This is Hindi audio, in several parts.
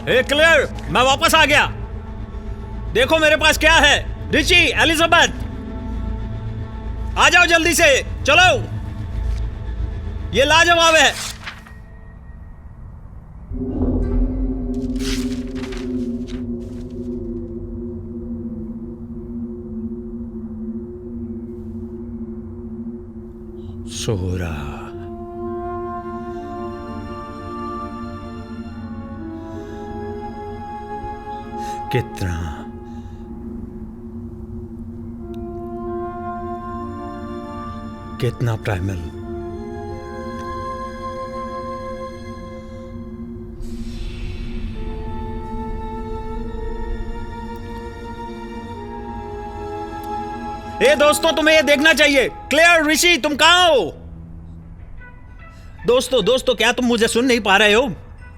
हे क्लेयर, मैं वापस आ गया। देखो मेरे पास क्या है। रिची, एलिजाबेथ, आ जाओ जल्दी से, चलो। ये लाजवाब है। सोरा, कितना प्राइमल। ए दोस्तों, तुम्हें ये देखना चाहिए। क्लेयर, ऋषि, तुम कहां हो? दोस्तों, क्या तुम मुझे सुन नहीं पा रहे हो?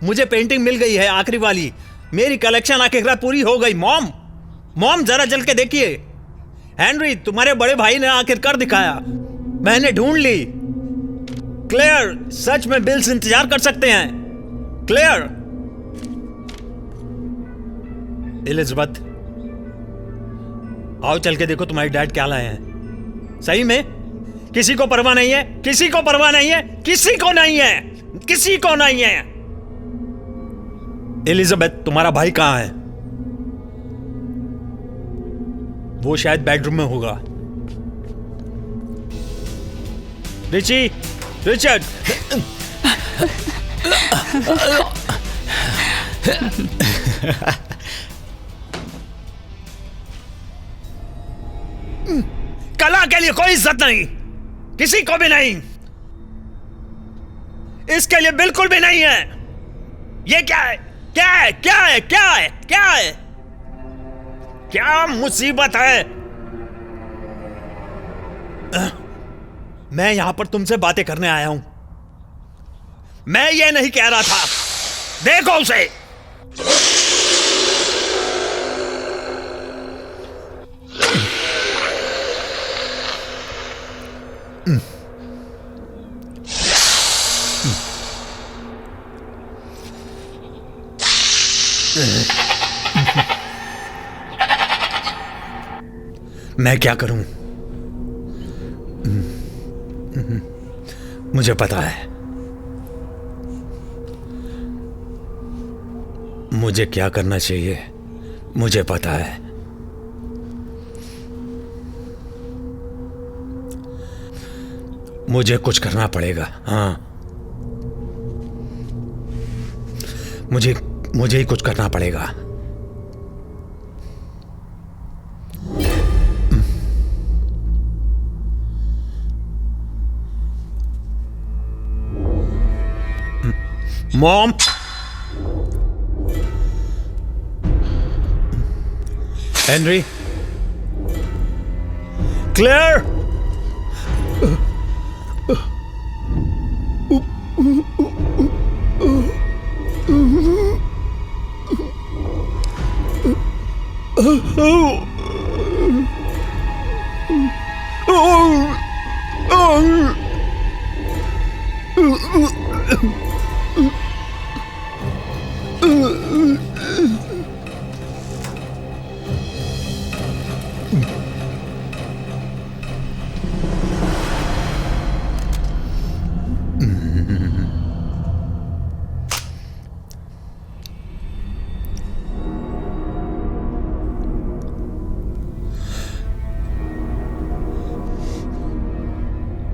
मुझे पेंटिंग मिल गई है, आखिरी वाली। मेरी कलेक्शन आखिरकार पूरी हो गई। मॉम जरा चल के देखिए। हेनरी, तुम्हारे बड़े भाई ने आखिरकार दिखाया। मैंने ढूंढ ली। क्लेयर, सच में बिल्स इंतजार कर सकते हैं। क्लेयर, एलिजाबेथ, आओ चल के देखो तुम्हारे डैड क्या लाए हैं। सही में किसी को परवाह नहीं है, किसी को परवाह नहीं है, किसी को नहीं है, किसी को नहीं है। एलिजाबेथ, तुम्हारा भाई कहां है? वो शायद बेडरूम में होगा। रिची, रिचर्ड, कला के लिए कोई इज्जत नहीं, किसी को भी नहीं, इसके लिए बिल्कुल भी नहीं है। ये क्या है? क्या है? क्या है? क्या है? क्या है? क्या मुसीबत है? मैं यहां पर तुमसे बातें करने आया हूं। मैं ये नहीं कह रहा था। देखो उसे। मैं क्या करूं? मुझे पता है मुझे क्या करना चाहिए। मुझे पता है। मुझे कुछ करना पड़ेगा। हाँ, मुझे ही कुछ करना पड़ेगा। मॉम, हेनरी, क्लेयर,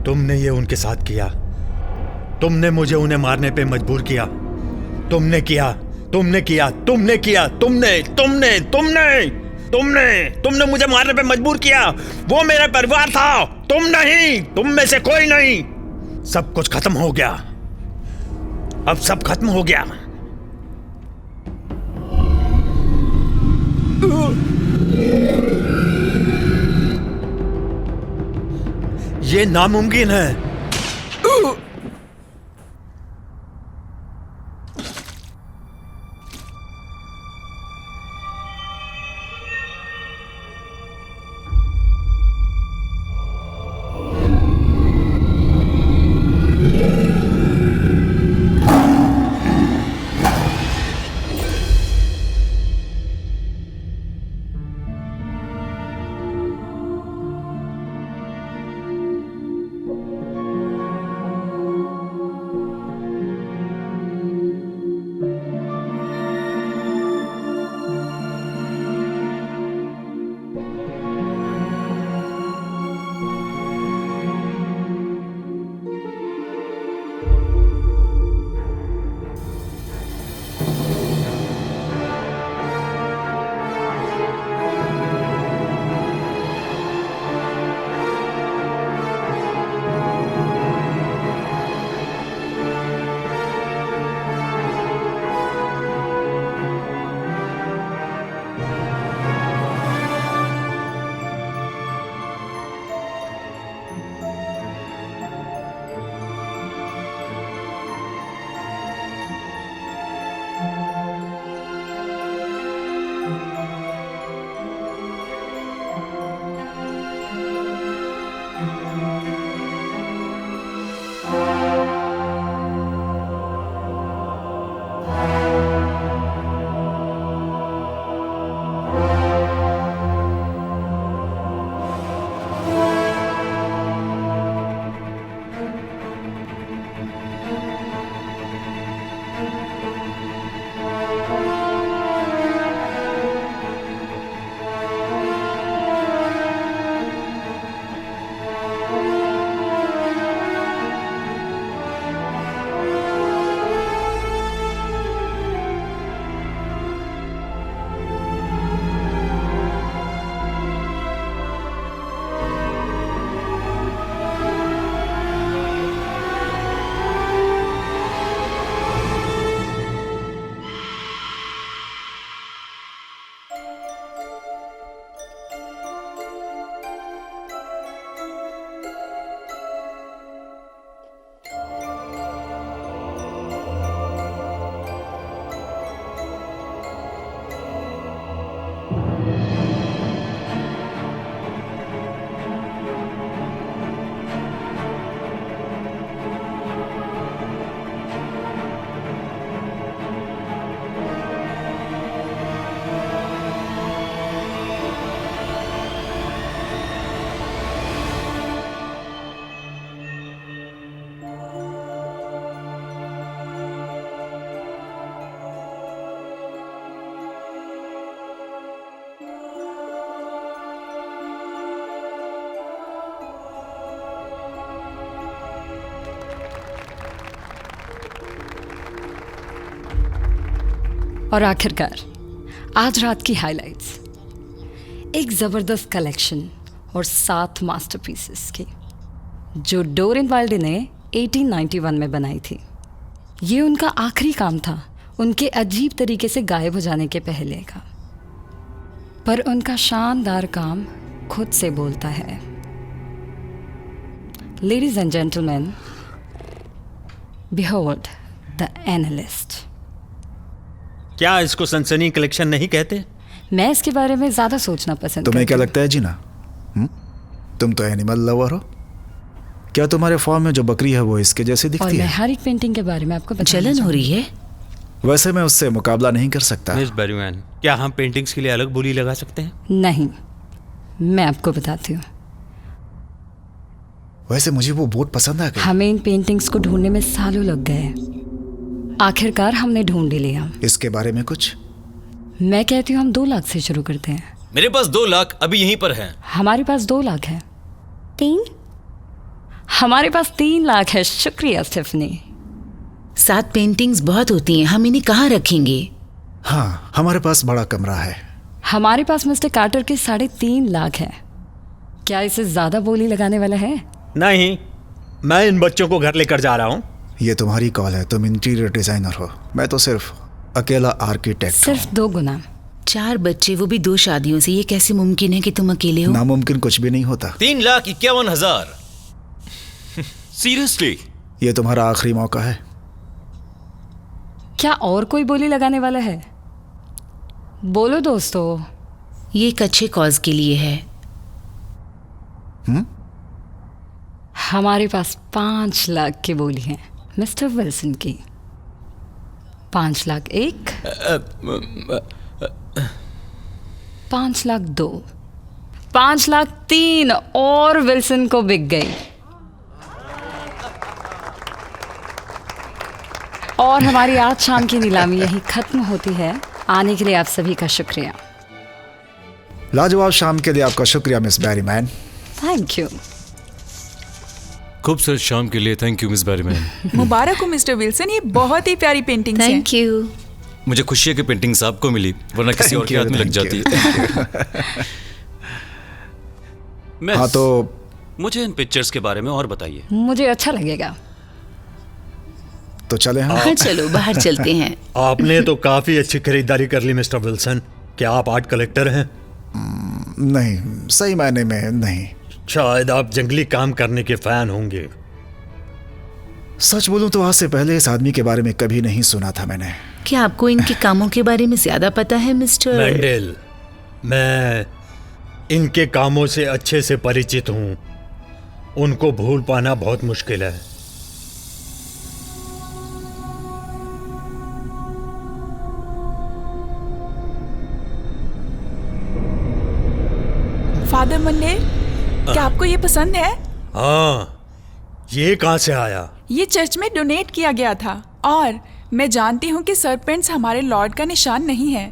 तुमने ये उनके साथ किया। तुमने मुझे उन्हें मारने पे मजबूर किया। तुमने किया, तुमने किया, तुमने किया, तुमने तुमने तुमने तुमने तुमने मुझे मारने पे मजबूर किया। वो मेरा परिवार था, तुम नहीं, तुम में से कोई नहीं। सब कुछ खत्म हो गया। अब सब खत्म हो गया। ये नामुमकिन है। और आखिरकार आज रात की हाइलाइट्स, एक ज़बरदस्त कलेक्शन और 7 मास्टरपीसेस की जो डोरिन वाइल्डे ने 1891 में बनाई थी। ये उनका आखिरी काम था, उनके अजीब तरीके से गायब हो जाने के पहले का। पर उनका शानदार काम खुद से बोलता है। Ladies and gentleman, behold the analyst. क्या इसको सनसनी कलेक्शन नहीं कहते? मैं इसके बारे में ज्यादा सोचना पसंद तुम्हें क्या करती लगता है जीना? तुम तो एनिमल लवर हो। क्या तुम्हारे फॉर्म में जो बकरी है वो इसके जैसे हूँ। और दिखती मैं है? हर एक पेंटिंग के बारे में आपको बताना जलन हो चाहूंगी। रही है। वैसे मैं उससे मुकाबला नहीं कर सकता। मिस बैरीमैन, क्या हम पेंटिंग्स के लिए अलग बोली लगा सकते हैं? नहीं, मैं आपको बताती हूँ। वैसे मुझे वो बोट पसंद आ गई। हमें इन पेंटिंग्स को ढूंढने में सालों लग गए। आखिरकार हमने ढूंढ ही लिया। इसके बारे में कुछ? मैं कहती हूँ हम 2 लाख से शुरू करते हैं। मेरे पास 2 लाख अभी यहीं पर हैं। हमारे पास 2 लाख है। 3? हमारे पास 3 लाख है। शुक्रिया स्टेफनी। 7 पेंटिंग्स बहुत होती हैं, हम इन्हें कहाँ रखेंगे? हाँ, हमारे पास बड़ा कमरा है। हमारे पास मिस्टर कार्टर के 3.5 लाख है। क्या इसे ज्यादा बोली लगाने वाला है? नहीं, मैं इन बच्चों को घर लेकर जा रहा हूँ। ये तुम्हारी कॉल है, तुम इंटीरियर डिजाइनर हो, मैं तो सिर्फ अकेला आर्किटेक्ट हूँ। सिर्फ 2 गुना। 4 बच्चे, वो भी 2 शादियों से। ये कैसे मुमकिन है कि तुम अकेले हो? नामुमकिन कुछ भी नहीं होता। 3,51,000। सीरियसली? ये तुम्हारा आखिरी मौका है। क्या और कोई बोली लगाने वाला है? बोलो दोस्तों। ये एक अच्छे कॉज के लिए है। हमारे पास 5 लाख की बोली है मिस्टर विल्सन की। 5 लाख 1, 5 लाख 2, 5 लाख 3 और विल्सन को बिक गई। और हमारी आज शाम की नीलामी यही खत्म होती है। आने के लिए आप सभी का शुक्रिया। लाजवाब शाम के लिए आपका शुक्रिया मिस बैरीमैन। Thank you. खूबसूरत शाम के लिए थैंक यू मिस बैरीमैन। मुबारक हो मिस्टर विल्सन, ये बहुत ही प्यारी पेंटिंग्स हैं। Thank you. मुझे खुशी है कि पेंटिंग्स आपको मिली, वरना किसी और के हाथ में लग जाती है। मिस, हाँ तो मुझे इन पिक्चर्स के बारे में और बताइए। मुझे अच्छा लगेगा। चले हम। हाँ चलो बाहर चलते हैं। आपने तो काफी अच्छी खरीदारी कर ली मिस्टर विल्सन। क्या आप आर्ट कलेक्टर हैं? नहीं, सही मायने में नहीं। शायद आप जंगली काम करने के फैन होंगे। सच बोलूं तो आज से पहले इस आदमी के बारे में कभी नहीं सुना था मैंने। क्या आपको इनके कामों के बारे में ज्यादा पता है मिस्टर? मैंडेल, मैं इनके कामों से अच्छे से परिचित हूं। उनको भूल पाना बहुत मुश्किल है। फादर मंडेल, क्या आपको ये पसंद है? हाँ, ये कहाँ से आया? ये चर्च में डोनेट किया गया था। और मैं जानती हूँ कि सरपेंट्स हमारे लॉर्ड का निशान नहीं है,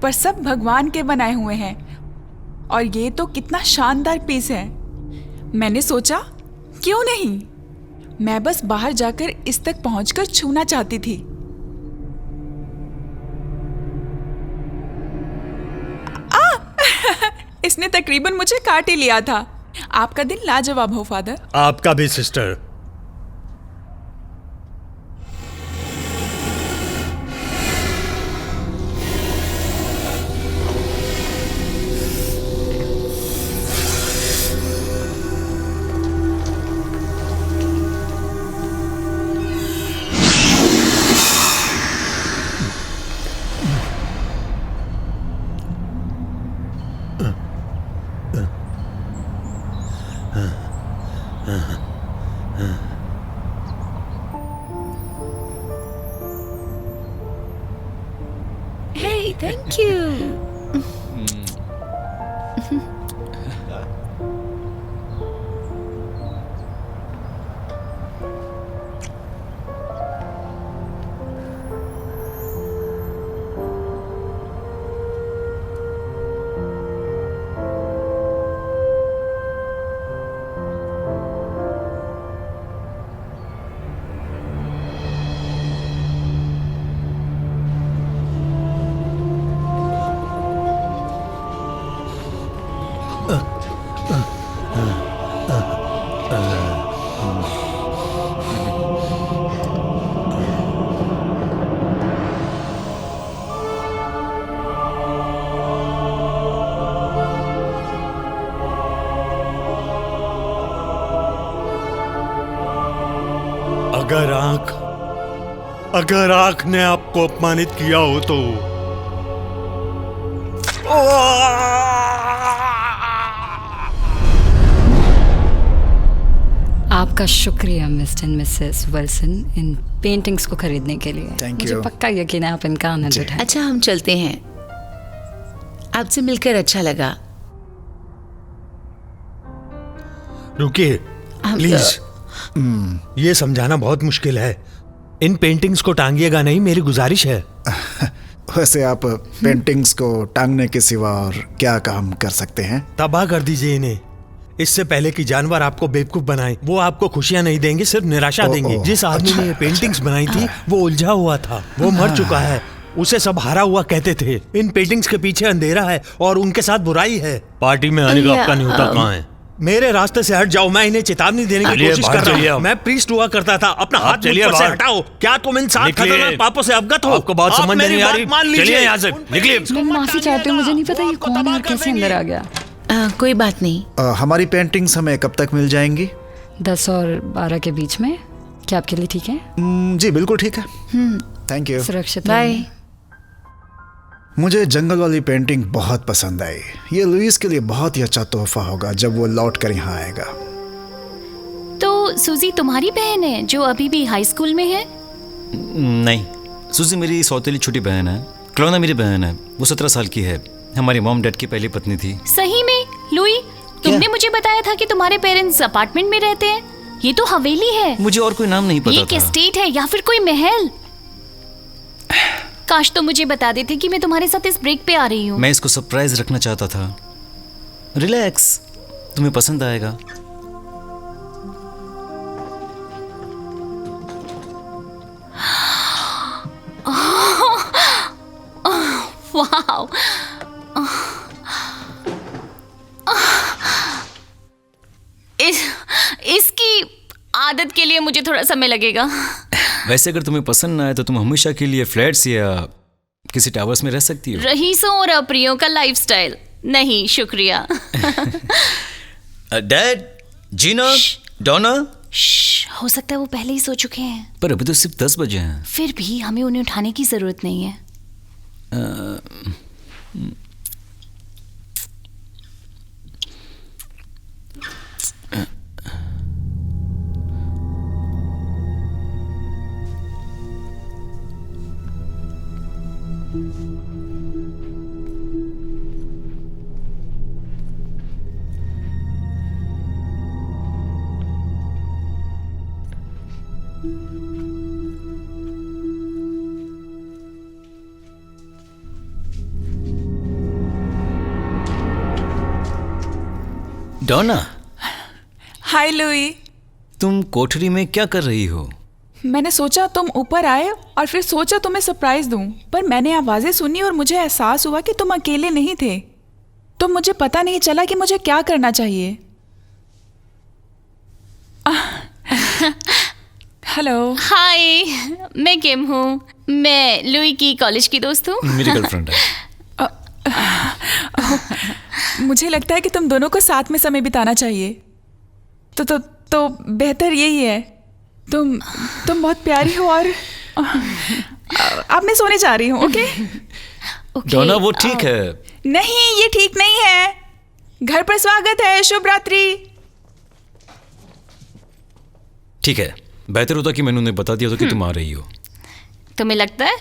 पर सब भगवान के बनाए हुए हैं। और ये तो कितना शानदार पीस है। मैंने सोचा क्यों नहीं, मैं बस बाहर जाकर इस तक पहुंचकर छूना चाहती थी। इसने तकरीबन मुझे काट ही लिया था। आपका दिन लाजवाब हो फादर। आपका भी सिस्टर। Hey, thank you. अगर आंख ने आपको अपमानित किया हो तो आपका शुक्रिया mister and Mrs Wilson in paintings को खरीदने के लिए। Thank मुझे you. पक्का यकीन है आप इनका आनंद उठाएं। अच्छा, हम चलते हैं। आपसे मिलकर अच्छा लगा। रुकिए हम प्लीज। ये समझाना बहुत मुश्किल है। इन पेंटिंग्स को टांगिएगा नहीं, मेरी गुजारिश है। वैसे आप पेंटिंग्स को टांगने के सिवा और क्या काम कर सकते हैं? तबाह कर दीजिए इन्हें, इससे पहले कि जानवर आपको बेवकूफ बनाए। वो आपको खुशियां नहीं देंगे, सिर्फ निराशा देंगे। जिस आदमी ने ये पेंटिंग्स बनाई थी वो उलझा हुआ था, वो मर चुका है। उसे सब हारा हुआ कहते थे। इन पेंटिंग्स के पीछे अंधेरा है और उनके साथ बुराई है। पार्टी में आने का आपका न्योता कहाँ है? मेरे रास्ते से हट जाओ, मैं इन्हें चेतावनी देने की कोशिश कर रहा हूँ। मैं प्रीस्ट हुआ करता था, अपना हाथ मुझ पर से हटाओ। क्या तुम इन 7 खतरनाक पापों से अवगत हो? आपको बात समझ नहीं आ रही? चलिए यहाँ से, निकलिए। मैं माफी चाहती हूँ, मुझे नहीं पता ये कौन है और कैसे अंदर आ गया। कोई बात नहीं। हमारी पेंटिंग्स हमें कब तक मिल जाएंगी? 10 और 12 के बीच में। क्या आपके लिए ठीक है? जी बिल्कुल ठीक है। Thank you. सुरक्षित बाय। रहिए। मुझे जंगल वाली पेंटिंग बहुत पसंद आई। ये लुइस के लिए बहुत ही अच्छा तोहफा होगा जब वो लौट कर यहाँ आएगा। तो सूजी तुम्हारी बहन है जो अभी भी हाई स्कूल में है? नहीं, सूजी मेरी सौतेली छोटी बहन है। क्लोना मेरी बहन है, वो 17 साल की है। हमारी मॉम डैड की पहली पत्नी थी। सही में? लुई, तुमने मुझे बताया था कि तुम्हारे पेरेंट्स अपार्टमेंट में रहते हैं। ये तो हवेली है। मुझे और कोई नाम नहीं पता ये था। एक एस्टेट है या फिर कोई महल? काश तो मुझे बता देते कि मैं तुम्हारे साथ इस ब्रेक पे आ रही हूँ। मैं इसको सरप्राइज रखना चाहता था। रिलैक्स, तुम्हें पसंद आएगा। वाओ, इसकी आदत के लिए मुझे थोड़ा समय लगेगा। वैसे अगर तुम्हें पसंद ना आए तो तुम हमेशा के लिए फ्लैट्स या किसी टावर्स में रह सकती हो। रईसों और अप्रियों का लाइफस्टाइल नहीं, शुक्रिया। डैड, जीना, डोना। हो सकता है वो पहले ही सो चुके हैं। पर अभी तो सिर्फ 10 बजे हैं। फिर भी हमें उन्हें उठाने की जरूरत नहीं है। डोना, हाय लुई। तुम कोठरी में क्या कर रही हो? मैंने सोचा तुम ऊपर आए और फिर सोचा तुम्हें सरप्राइज दूं, पर मैंने आवाजें सुनी और मुझे एहसास हुआ कि तुम अकेले नहीं थे। तो मुझे पता नहीं चला कि मुझे क्या करना चाहिए। हेलो। हाय, मैं किम हूँ। मैं लुई की कॉलेज की दोस्त हूँ। मेरी गर्लफ्रेंड है। मुझे लगता है कि तुम दोनों को साथ में समय बिताना चाहिए। तो बेहतर यही है। तुम बहुत प्यारी हो और अब मैं सोने जा रही हूँ। ओके? डोना, वो ठीक है। नहीं, ये ठीक नहीं है। घर पर स्वागत है। शुभ रात्रि। ठीक है, बेहतर होता कि मैंने उन्हें बता दिया तो कि तुम आ रही हो। तुम्हें लगता है?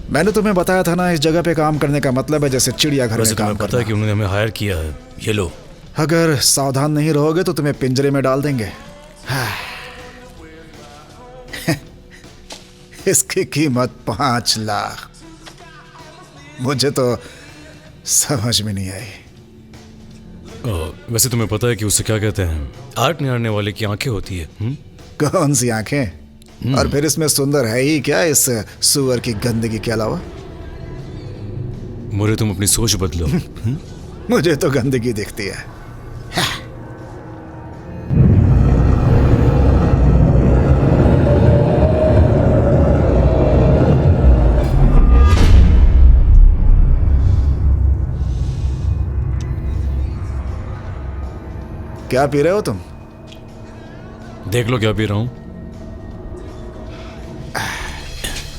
मैंने तुम्हें बताया था ना, इस जगह पे काम करने का मतलब है जैसे चिड़ियाघर में वैसे काम तुम्हें पता है कि करना। उन्होंने हमें हायर किया है। ये लो। अगर सावधान नहीं रहोगे तो तुम्हें पिंजरे में डाल देंगे। इसकी कीमत 5 लाख। मुझे तो समझ में नहीं आई। वैसे तुम्हें पता है कि उसे क्या कहते हैं? आर्ट निहारने वाले की आंखें होती है। कौन सी आंखें? और फिर इसमें सुंदर है ही क्या इस सुअर की गंदगी के अलावा? मोरे, तुम अपनी सोच बदलो। मुझे तो गंदगी दिखती है। क्या पी रहे हो तुम? देख लो क्या पी रहा हूं।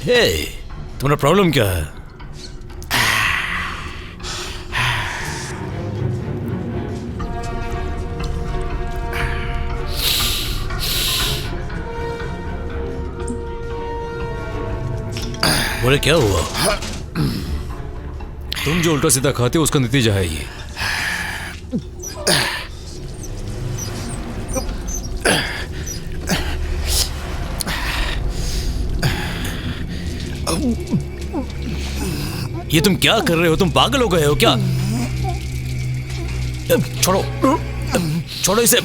हे, तुम्हारा प्रॉब्लम क्या है? बोले क्या हुआ? तुम जो उल्टा सीधा खाते हो उसका नतीजा है ये। ये तुम क्या कर रहे हो? तुम पागल हो गए हो क्या? छोड़ो, छोड़ो इसे।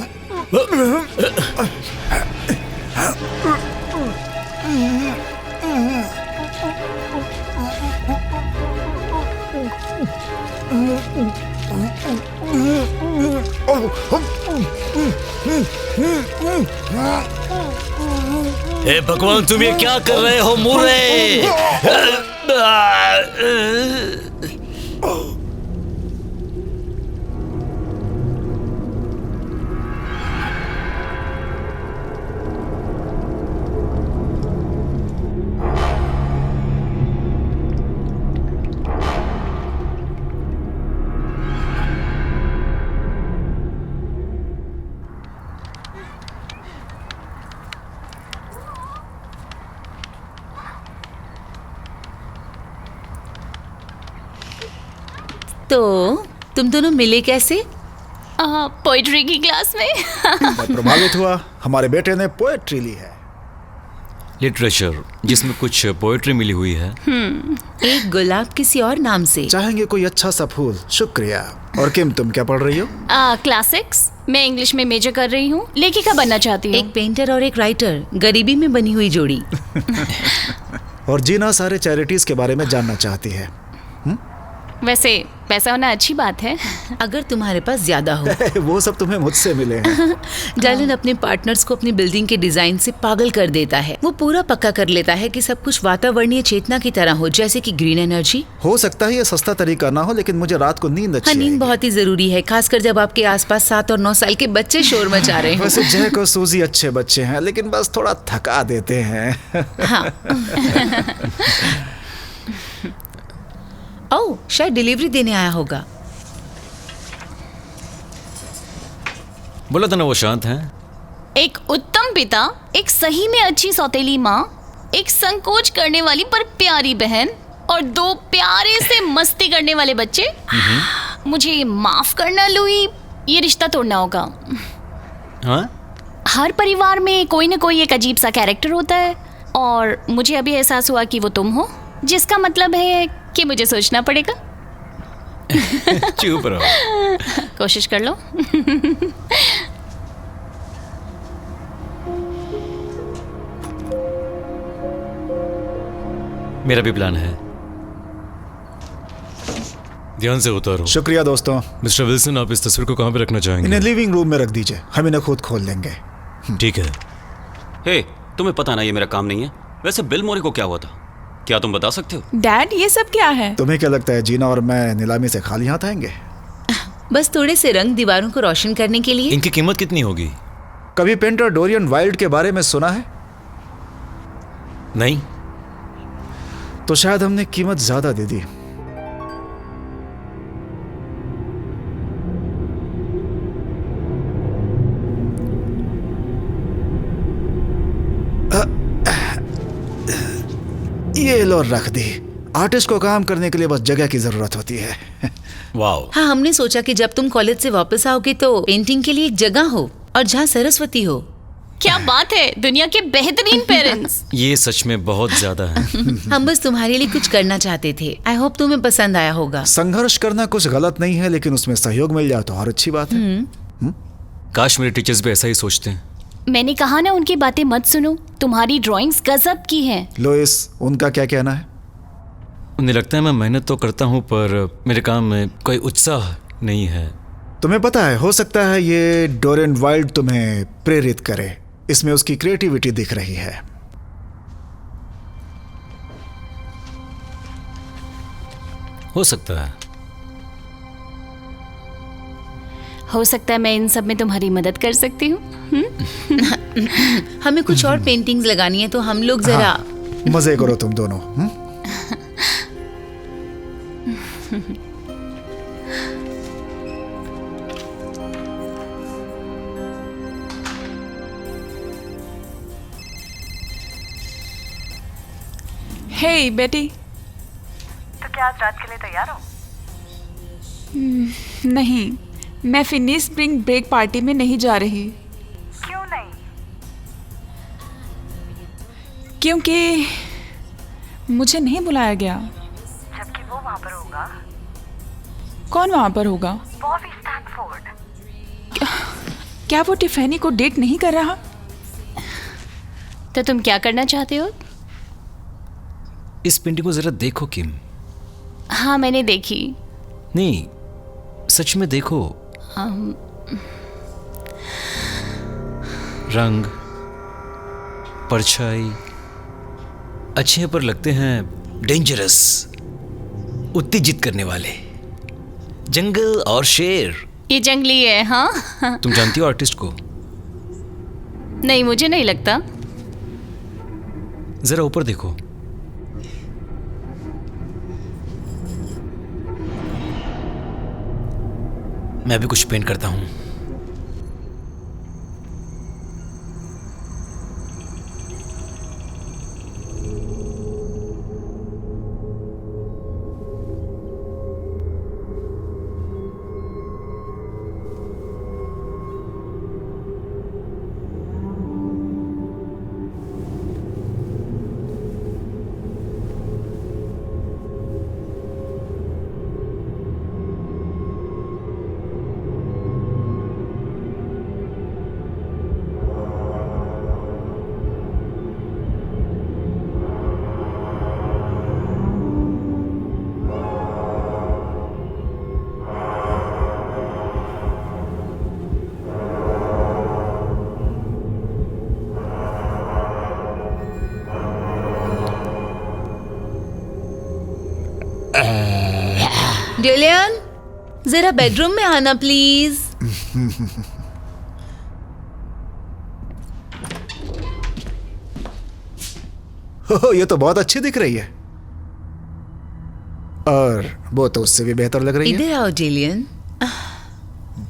हे भगवान, तुम ये क्या कर रहे हो मुर्रे? तो तुम दोनों मिले कैसे? पोइट्री की क्लास में। मैं प्रभावित हुआ, हमारे बेटे ने पोएट्री ली है। लिटरेचर, जिसमें कुछ पोएट्री मिली हुई है। एक गुलाब किसी और नाम से। चाहेंगे कोई अच्छा सा फूल? शुक्रिया। और किम, तुम क्या पढ़ रही हो? क्लासिक्स। मैं इंग्लिश में मेजर कर रही हूँ, लेखिका बनना चाहती हूँ। एक पेंटर और एक राइटर, गरीबी में बनी हुई जोड़ी। और जीना सारे चैरिटीज के बारे में जानना चाहती है। वैसे पैसा होना अच्छी बात है, अगर तुम्हारे पास ज्यादा हो। वो सब तुम्हें मुझसे मिले हैं। डालन अपने पार्टनर्स को अपनी बिल्डिंग के डिजाइन से पागल कर देता है। वो पूरा पक्का कर लेता है कि सब कुछ वातावरणीय चेतना की तरह हो, जैसे कि ग्रीन एनर्जी। हो सकता है ये सस्ता तरीका ना हो, लेकिन मुझे रात को नींद अच्छी हाँ, नींद आएगी। बहुत ही जरूरी है, खासकर जब आपके आसपास 7 और 9 साल के बच्चे शोर मचा रहे हो। वैसे जैक और सूजी अच्छे बच्चे हैं, लेकिन बस थोड़ा थका देते हैं। हाँ। ओह, शायद डिलीवरी देने आया होगा। बोला था ना वो शांत हैं। एक उत्तम पिता, एक सही में अच्छी सौतेली माँ, एक संकोच करने वाली पर प्यारी बहन और 2 प्यारे से मस्ती करने वाले बच्चे। मुझे माफ करना लुई, ये रिश्ता तोड़ना होगा। हाँ? हर परिवार में कोई ना कोई एक अजीब सा कैरेक्टर होता है, और मुझे अभी एहसास हुआ कि वो तुम हो, जिसका मतलब है कि मुझे सोचना पड़ेगा। चुप रहो। कोशिश कर लो। मेरा भी प्लान है। ध्यान से उतारो। शुक्रिया दोस्तों। मिस्टर विल्सन, आप इस तस्वीर को कहाँ पे रखना चाहेंगे? इन्हें लिविंग रूम में रख दीजिए, हम इन्हें खुद खोल लेंगे। ठीक है। हे, तुम्हें पता ना ये मेरा काम नहीं है। वैसे बिल मोरी को क्या हुआ था, क्या तुम बता सकते हो? डैड, ये सब क्या है? तुम्हें क्या लगता है जीना और मैं नीलामी से खाली हाथ आएंगे? बस थोड़े से रंग दीवारों को रोशन करने के लिए। इनकी कीमत कितनी होगी? कभी पेंटर डोरियन वाइल्ड के बारे में सुना है? नहीं। तो शायद हमने कीमत ज्यादा दे दी। ये लो रख दी। आर्टिस्ट को काम करने के लिए बस जगह की जरूरत होती है। वाओ। हाँ, हमने सोचा कि जब तुम कॉलेज से वापस आओगे तो पेंटिंग के लिए एक जगह हो और जहाँ सरस्वती हो। क्या बात है, दुनिया के बेहतरीन पेरेंट्स। ये सच में बहुत ज्यादा है। हम बस तुम्हारे लिए कुछ करना चाहते थे। आई होप तुम्हें पसंद आया होगा। संघर्ष करना कुछ गलत नहीं है, लेकिन उसमें सहयोग मिल जाए तो और अच्छी बात है। काश मेरे टीचर्स भी ऐसा ही सोचते हैं। मैंने कहा ना, उनकी बातें मत सुनो। तुम्हारी ड्राइंग्स गजब की हैं। लोइस, उनका क्या कहना है? उन्हें लगता है मैं मेहनत तो करता हूँ, पर मेरे काम में कोई उत्साह नहीं है। तुम्हें पता है, हो सकता है ये डोरियन वाइल्ड तुम्हें प्रेरित करे। इसमें उसकी क्रिएटिविटी दिख रही है। हो सकता है। हो सकता है मैं इन सब में तुम्हारी मदद कर सकती हूँ। हमें कुछ और पेंटिंग्स लगानी है तो हम लोग जरा मजे करो तुम दोनों। हे बेटी, तो क्या आज रात के लिए तैयार हो? नहीं, मैं फिनी स्प्रिंग ब्रेक पार्टी में नहीं जा रही। क्यों नहीं? क्योंकि मुझे नहीं बुलाया गया। जबकि वो वहाँ पर होगा। कौन वहाँ पर होगा? बॉबी स्टैनफोर्ड। क्या वो टिफैनी को डेट नहीं कर रहा? तो तुम क्या करना चाहते हो? इस पेंटिंग को जरा देखो किम। हाँ, मैंने देखी। नहीं, सच में देखो। रंग, परछाई अच्छे हैं पर लगते हैं डेंजरस, उत्तेजित करने वाले। जंगल और शेर। ये जंगली है। हाँ। तुम जानती हो आर्टिस्ट को? नहीं, मुझे नहीं लगता। जरा ऊपर देखो। मैं भी कुछ पेंट करता हूं। डिलियन, जरा बेडरूम में आना प्लीज। ये तो बहुत अच्छी दिख रही है, और वो तो उससे भी बेहतर लग रही है। इधर आओ डिलियन।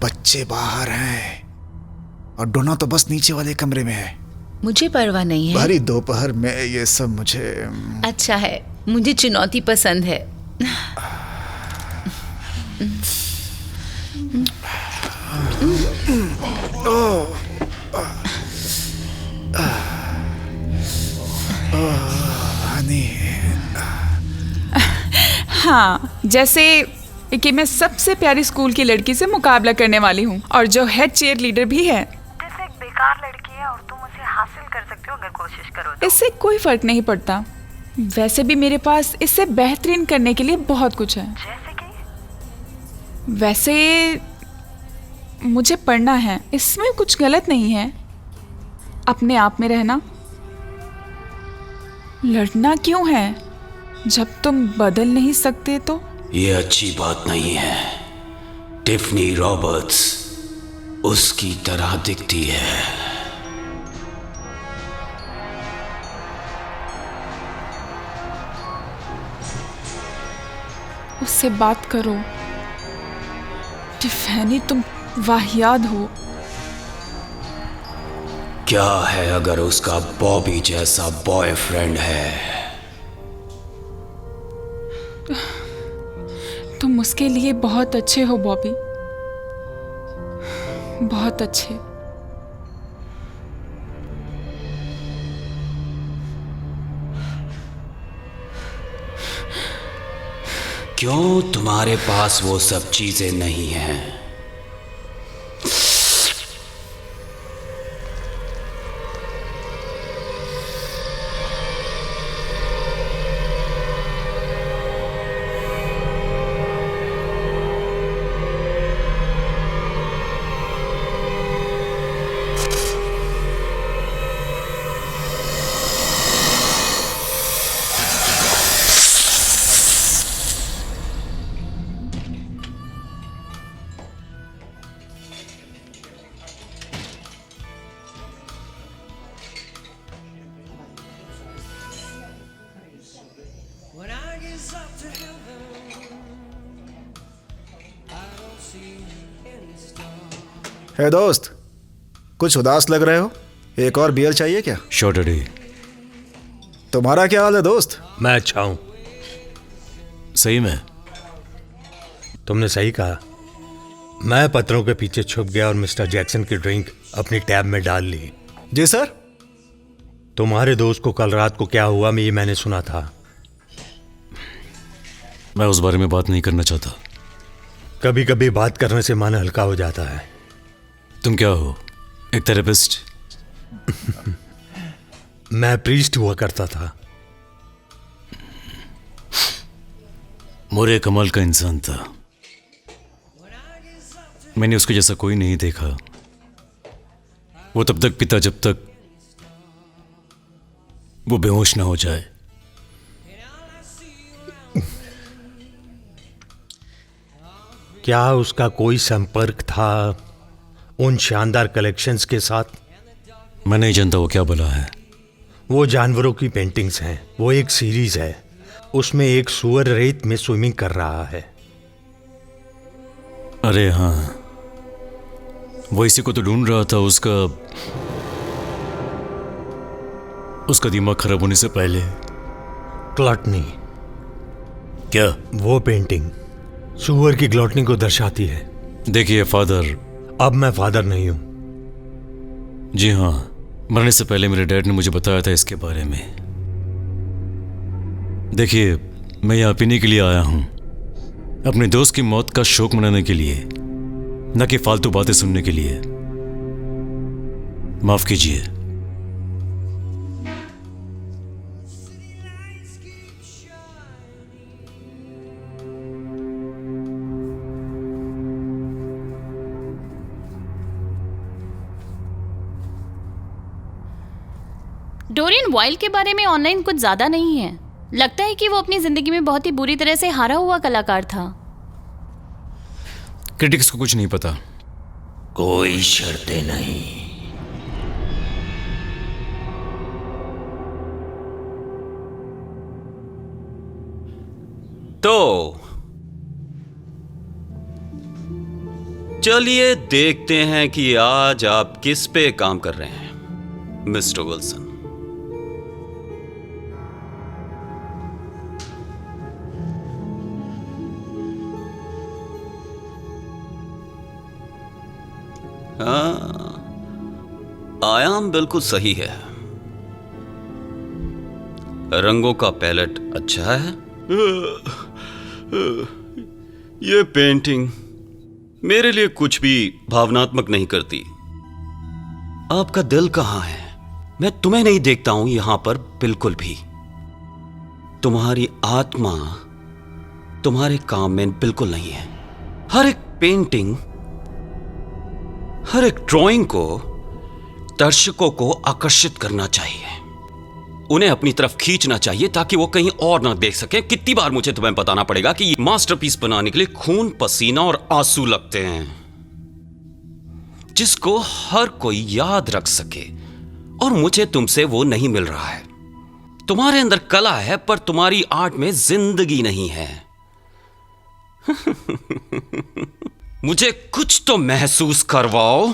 बच्चे बाहर हैं और डोना तो बस नीचे वाले कमरे में है। मुझे परवाह नहीं है। भारी दोपहर में ये सब मुझे अच्छा है, मुझे चुनौती पसंद है। हाँ, जैसे कि मैं सबसे प्यारी स्कूल की लड़की से मुकाबला करने वाली हूँ और जो हेड चीयर लीडर भी है। जैसे एक बेकार लड़की है और तुम उसे हासिल कर सकते हो अगर कोशिश करो तो। इससे कोई फर्क नहीं पड़ता। वैसे भी मेरे पास इससे बेहतरीन करने के लिए बहुत कुछ है। जैसे कि? वैसे मुझे पढ़ना है, इसमें कुछ गलत नहीं है। अपने आप में रहना। लड़ना क्यों है जब तुम बदल नहीं सकते तो? ये अच्छी बात नहीं है। टिफनी रॉबर्ट्स उसकी तरह दिखती है। उससे बात करो। टिफैनी, तुम वाहियात हो। क्या है अगर उसका बॉबी जैसा बॉयफ्रेंड है? तुम उसके लिए बहुत अच्छे हो बॉबी, बहुत अच्छे। क्यों तुम्हारे पास वो सब चीजें नहीं हैं? हे दोस्त, कुछ उदास लग रहे हो, एक और बियर चाहिए क्या? Sure daddy. तुम्हारा क्या हाल है दोस्त? मैं अच्छा हूं। सही में? तुमने सही कहा। मैं पत्थरों के पीछे छुप गया और मिस्टर जैक्सन की ड्रिंक अपनी टैब में डाल ली। जी सर। तुम्हारे दोस्त को कल रात को क्या हुआ ये मैंने सुना था। मैं उस बारे में बात नहीं करना चाहता। कभी कभी बात करने से मन हल्का हो जाता है। तुम क्या हो, एक थेरेपिस्ट? मैं प्रीस्ट हुआ करता था। मोरे कमाल का इंसान था। मैंने उसके जैसा कोई नहीं देखा। वो तब तक पीता जब तक वो बेहोश ना हो जाए। क्या उसका कोई संपर्क था उन शानदार कलेक्शंस के साथ? मैं नहीं जानता वो क्या बला है। वो जानवरों की पेंटिंग्स हैं। वो एक सीरीज है, उसमें एक सुअर रेत में स्विमिंग कर रहा है। अरे हाँ, वो इसी को तो ढूंढ रहा था। उसका दिमाग खराब होने से पहले। ग्लटनी। क्या? वो पेंटिंग सुअर की ग्लटनी को दर्शाती है। देखिए फादर, अब मैं फादर नहीं हूं। जी हाँ, मरने से पहले मेरे डैड ने मुझे बताया था इसके बारे में। देखिए, मैं यहाँ पीने के लिए आया हूं, अपने दोस्त की मौत का शोक मनाने के लिए, न कि फालतू बातें सुनने के लिए। माफ कीजिए। डोरियन वाइल्ड के बारे में ऑनलाइन कुछ ज्यादा नहीं है। लगता है कि वो अपनी जिंदगी में बहुत ही बुरी तरह से हारा हुआ कलाकार था। क्रिटिक्स को कुछ नहीं पता। कोई शर्तें नहीं। तो चलिए देखते हैं कि आज आप किस पे काम कर रहे हैं मिस्टर विल्सन। आयाम बिल्कुल सही है। रंगों का पैलेट अच्छा है। ये पेंटिंग मेरे लिए कुछ भी भावनात्मक नहीं करती। आपका दिल कहां है? मैं तुम्हें नहीं देखता हूं यहां पर बिल्कुल भी। तुम्हारी आत्मा तुम्हारे काम में बिल्कुल नहीं है। हर एक पेंटिंग, हर एक ड्राइंग को दर्शकों को आकर्षित करना चाहिए, उन्हें अपनी तरफ खींचना चाहिए ताकि वो कहीं और ना देख सके। कितनी बार मुझे तुम्हें बताना पड़ेगा कि ये मास्टरपीस बनाने के लिए खून, पसीना और आंसू लगते हैं, जिसको हर कोई याद रख सके, और मुझे तुमसे वो नहीं मिल रहा है। तुम्हारे अंदर कला है पर तुम्हारी आर्ट में जिंदगी नहीं है। मुझे कुछ तो महसूस करवाओ।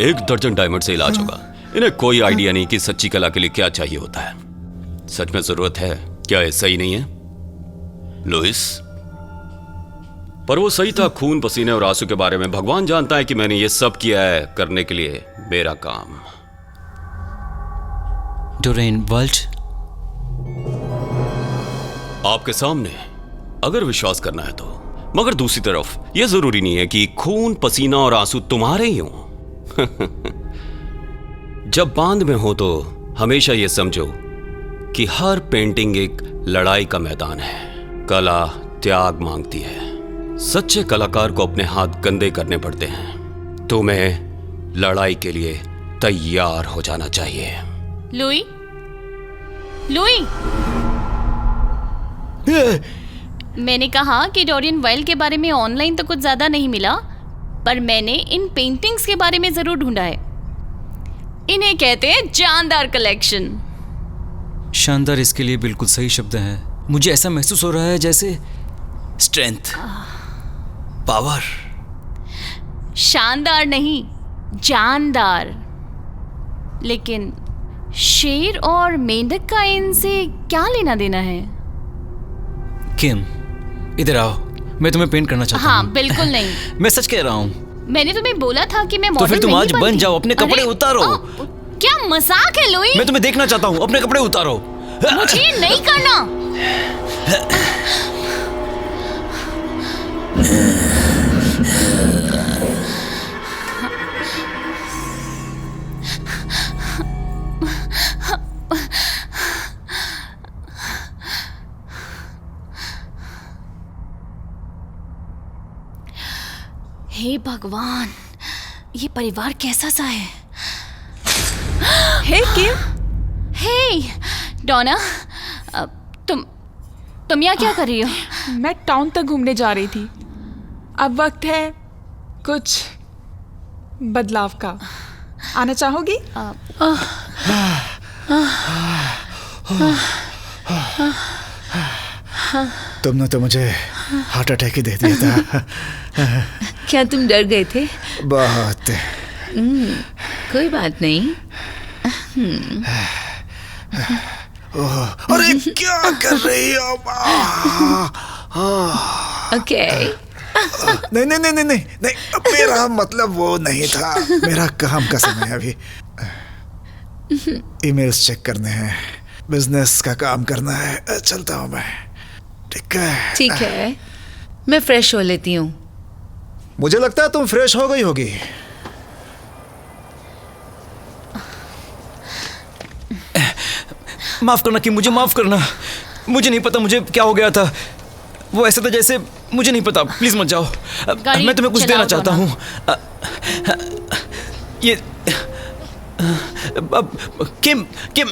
एक दर्जन डायमंड से इलाज होगा। इन्हें कोई आइडिया नहीं कि सच्ची कला के लिए क्या चाहिए होता है। सच में जरूरत है क्या? ये सही नहीं है लुइस? पर वो सही था। खून, पसीने और आंसू के बारे में भगवान जानता है कि मैंने ये सब किया है करने के लिए मेरा काम। डोरियन वाइल्ड आपके सामने, अगर विश्वास करना है तो। मगर दूसरी तरफ यह जरूरी नहीं है कि खून, पसीना और आंसू तुम्हारे ही हों। जब बांध में हो तो हमेशा यह समझो कि हर पेंटिंग एक लड़ाई का मैदान है। कला त्याग मांगती है। सच्चे कलाकार को अपने हाथ गंदे करने पड़ते हैं। तुम्हें लड़ाई के लिए तैयार हो जाना चाहिए। लुई, लुई, मैंने कहा कि डोरियन वाइल्ड के बारे में ऑनलाइन तो कुछ ज्यादा नहीं मिला, पर मैंने इन पेंटिंग्स के बारे में जरूर ढूंढा है। इन्हें कहते हैं जानदार कलेक्शन। शानदार इसके लिए बिल्कुल सही शब्द है। मुझे ऐसा महसूस हो रहा है जैसे स्ट्रेंथ, पावर। शानदार नहीं, जानदार। लेकिन शेर और मेंढक का इनसे क्या लेना देना है? किम, इधर आओ, मैं तुम्हें पेंट करना चाहता हूँ। हाँ, बिल्कुल नहीं। मैं सच कह रहा हूँ। मैंने तुम्हें बोला था कि मैं तो मॉडल फिर तुम नहीं आज बन बनती। जाओ, अपने कपड़े अरे, उतारो। क्या मजाक है लुई? मैं तुम्हें देखना चाहता हूँ, अपने कपड़े उतारो। मुझे ये नहीं करना। हे भगवान, ये परिवार कैसा सा है? हे किम, हे डोना, तुम यहाँ क्या कर रही हो? मैं टाउन तक घूमने जा रही थी। अब वक्त है कुछ बदलाव का। आना चाहोगी? तुमने तो मुझे हार्ट अटैक ही दे दिया था। क्या तुम डर गए थे? बहुत। कोई बात नहीं। अरे क्या कर रही हो? ओके। नहीं नहीं नहीं नहीं नहीं नहीं, मेरा मतलब वो नहीं था। मेरा काम का समय है अभी। ईमेल्स चेक करने हैं, बिजनेस का काम करना है। चलता हूँ मैं। ठीक है? ठीक है, मैं फ्रेश हो लेती हूँ। मुझे लगता है तुम फ्रेश हो गई होगी। माफ करना कि मुझे माफ करना। मुझे नहीं पता मुझे क्या हो गया था। वो ऐसा था जैसे मुझे नहीं पता। प्लीज मत जाओ। मैं तुम्हें कुछ देना चाहता हूँ। ये किम किम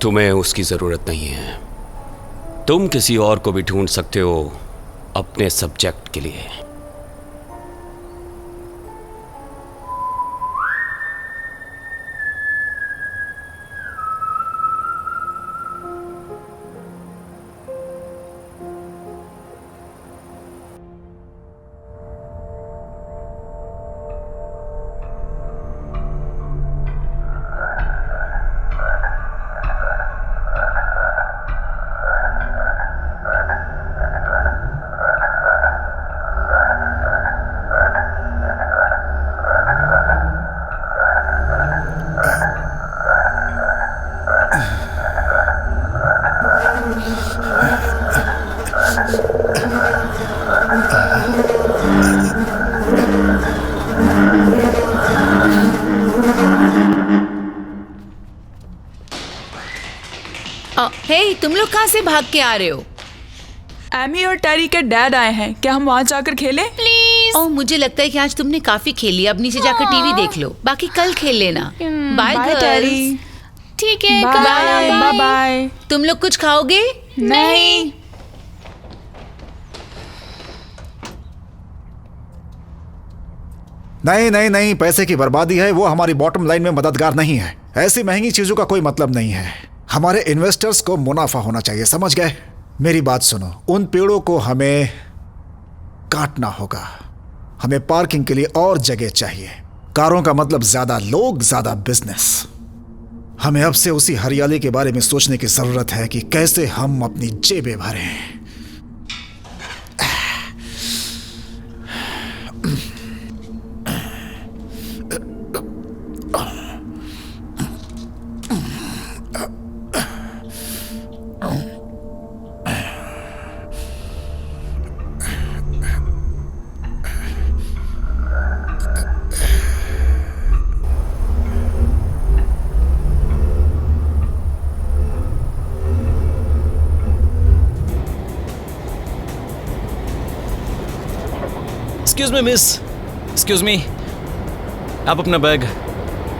तुम्हें उसकी जरूरत नहीं है। तुम किसी और को भी ढूंढ सकते हो अपने सब्जेक्ट के लिए। हे, तुम लोग कहाँ से भाग के आ रहे हो? एमी और टेरी के डैड आए हैं। क्या हम वहाँ जाकर खेलें? प्लीज। ओह, मुझे लगता है कि आज तुमने काफी खेल लिया। अब नीचे जाकर टीवी देख लो, बाकी कल खेल लेना। बाय बाय टेरी। गर्ल्स। ठीक है, बाय बाय बाय। तुम लोग कुछ खाओगे? नहीं। नहीं नहीं नहीं, पैसे की बर्बादी है, वो हमारी बॉटम लाइन में मददगार नहीं है। ऐसी महंगी चीजों का कोई मतलब नहीं है। हमारे इन्वेस्टर्स को मुनाफा होना चाहिए, समझ गए? मेरी बात सुनो, उन पेड़ों को हमें काटना होगा। हमें पार्किंग के लिए और जगह चाहिए। कारों का मतलब ज्यादा लोग, ज्यादा बिजनेस। हमें अब से उसी हरियाली के बारे में सोचने की जरूरत है कि कैसे हम अपनी जेबें भरें। Excuse me miss, excuse me, आप अपना बैग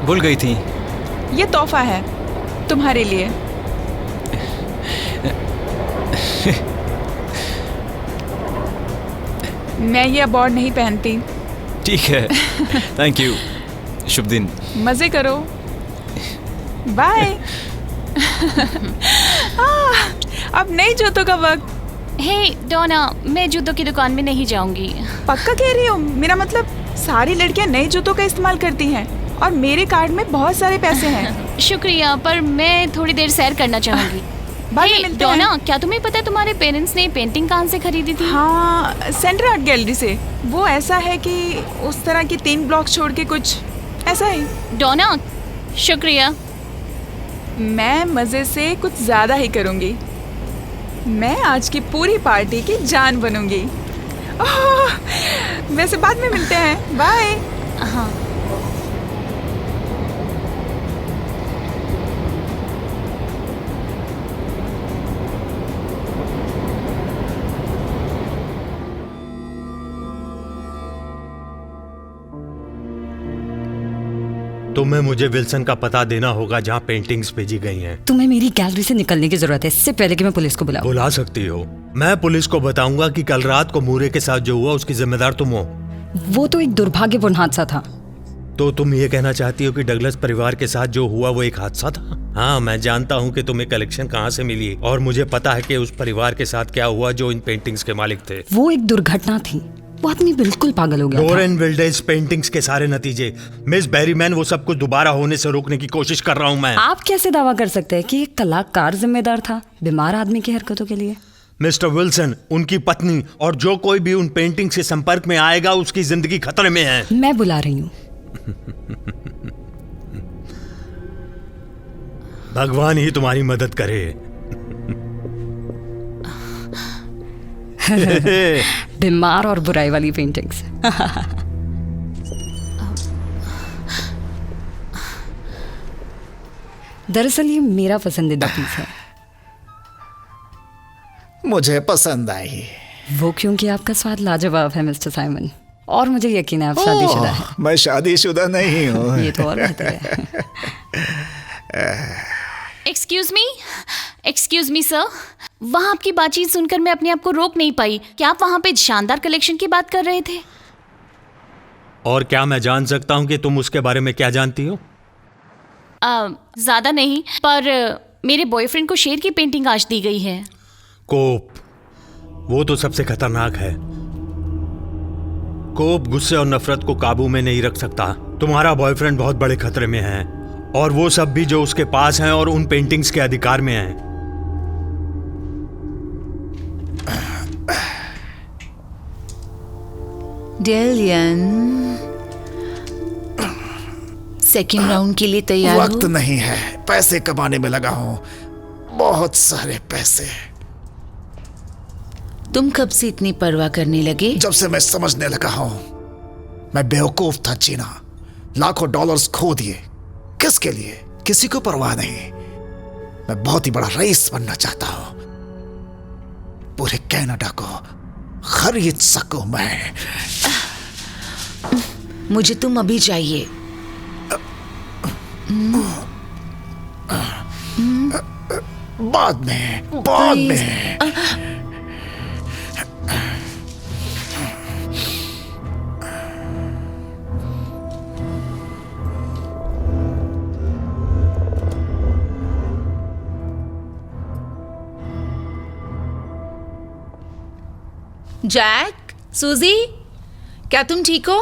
भूल गई थी। ये तोहफा है तुम्हारे लिए। मैं ये अवार्ड नहीं पहनती। ठीक है, थैंक यू। शुभ दिन। मजे करो। बाय। अब नई जूतों का वक्त। हे डोना, मैं जूतों की दुकान में नहीं जाऊंगी। पक्का कह रही हो? मेरा मतलब सारी लड़कियां नए जूतों का इस्तेमाल करती हैं और मेरे कार्ड में बहुत सारे पैसे हैं। शुक्रिया, पर मैं थोड़ी देर सैर करना चाहूंगी। बाद में हे मिलते डोना, हैं। क्या तुम्हें पता है तुम्हारे पेरेंट्स ने पेंटिंग कहाँ से खरीदी थी? हाँ, सेंट्रल आर्ट गैलरी से। वो ऐसा है कि उस तरह की 3 ब्लॉक छोड़ के कुछ ऐसा ही। डोना, शुक्रिया। मैं मजे से कुछ ज्यादा ही करूंगी। मैं आज की पूरी पार्टी की जान बनूंगी। ओह, वैसे बाद में मिलते हैं। बाय। हाँ। तुम्हें मुझे विल्सन का पता देना होगा जहाँ पेंटिंग्स भेजी गई हैं। तुम्हें मेरी गैलरी से निकलने की जरूरत है इससे पहले कि मैं पुलिस को बुलाऊं। बुला सकती हो। मैं पुलिस को बताऊंगा कि कल रात को मूरे के साथ जो हुआ उसकी जिम्मेदार तुम हो। वो तो एक दुर्भाग्यपूर्ण हादसा था। तो तुम ये कहना चाहती हो कि डगलस परिवार के साथ जो हुआ वो एक हादसा था? हाँ, मैं जानता हूँ कि तुम्हें कलेक्शन कहाँ से मिली और मुझे पता है कि उस परिवार के साथ क्या हुआ जो इन पेंटिंग्स के मालिक थे। वो एक दुर्घटना थी। वो आदमी बिल्कुल पागल हो गया था। डोरेन विल्डेज पेंटिंग्स के सारे नतीजे, मिस बेरीमैन, वो सब कुछ दोबारा होने से रोकने की कोशिश कर रहा हूँ मैं। आप कैसे दावा कर सकते हैं कि एक कलाकार जिम्मेदार था बीमार आदमी की हरकतों के लिए? मिस्टर विल्सन, उनकी पत्नी और जो कोई भी उन पेंटिंग्स के संपर्क में आएगा उसकी जिंदगी खतरे में है। मैं बुला रही हूँ। भगवान ही तुम्हारी मदद करे। बीमार और बुराई वाली पेंटिंग्स। दरअसल ये मेरा पसंदीदा पीस है। मुझे पसंद आई। वो क्योंकि आपका स्वाद लाजवाब है मिस्टर साइमन, और मुझे यकीन है आप शादीशुदा हैं। मैं शादीशुदा नहीं हूँ। ये तो और बेहतर है। एक्सक्यूज मी सर, वहाँ आपकी बातचीत सुनकर मैं अपने आप को रोक नहीं पाई। क्या आप वहाँ पे शानदार कलेक्शन की बात कर रहे थे? और क्या मैं जान सकता हूँ कि तुम उसके बारे में क्या जानती हो? ज्यादा नहीं, पर मेरे बॉयफ्रेंड को शेर की पेंटिंग आज दी गई है। कोप, वो तो सबसे खतरनाक है। कोप गुस्से और नफरत को काबू में नहीं रख सकता। तुम्हारा बॉयफ्रेंड बहुत बड़े खतरे में है, और वो सब भी जो उसके पास हैं और उन पेंटिंग्स के अधिकार में हैं। डेलियन, सेकेंड राउंड के लिए तैयार हो? वक्त नहीं है, पैसे कमाने में लगा हूं, बहुत सारे पैसे। तुम कब से इतनी परवाह करने लगे? जब से मैं समझने लगा हूं मैं बेवकूफ था जीना। लाखों डॉलर्स खो दिए, किसके लिए? किसी को परवाह नहीं। मैं बहुत ही बड़ा रईस बनना चाहता हूं। पूरे कनाडा को खरीद सकूं मैं। मुझे तुम अभी चाहिए। बाद में। जैक, सूजी, क्या तुम ठीक हो?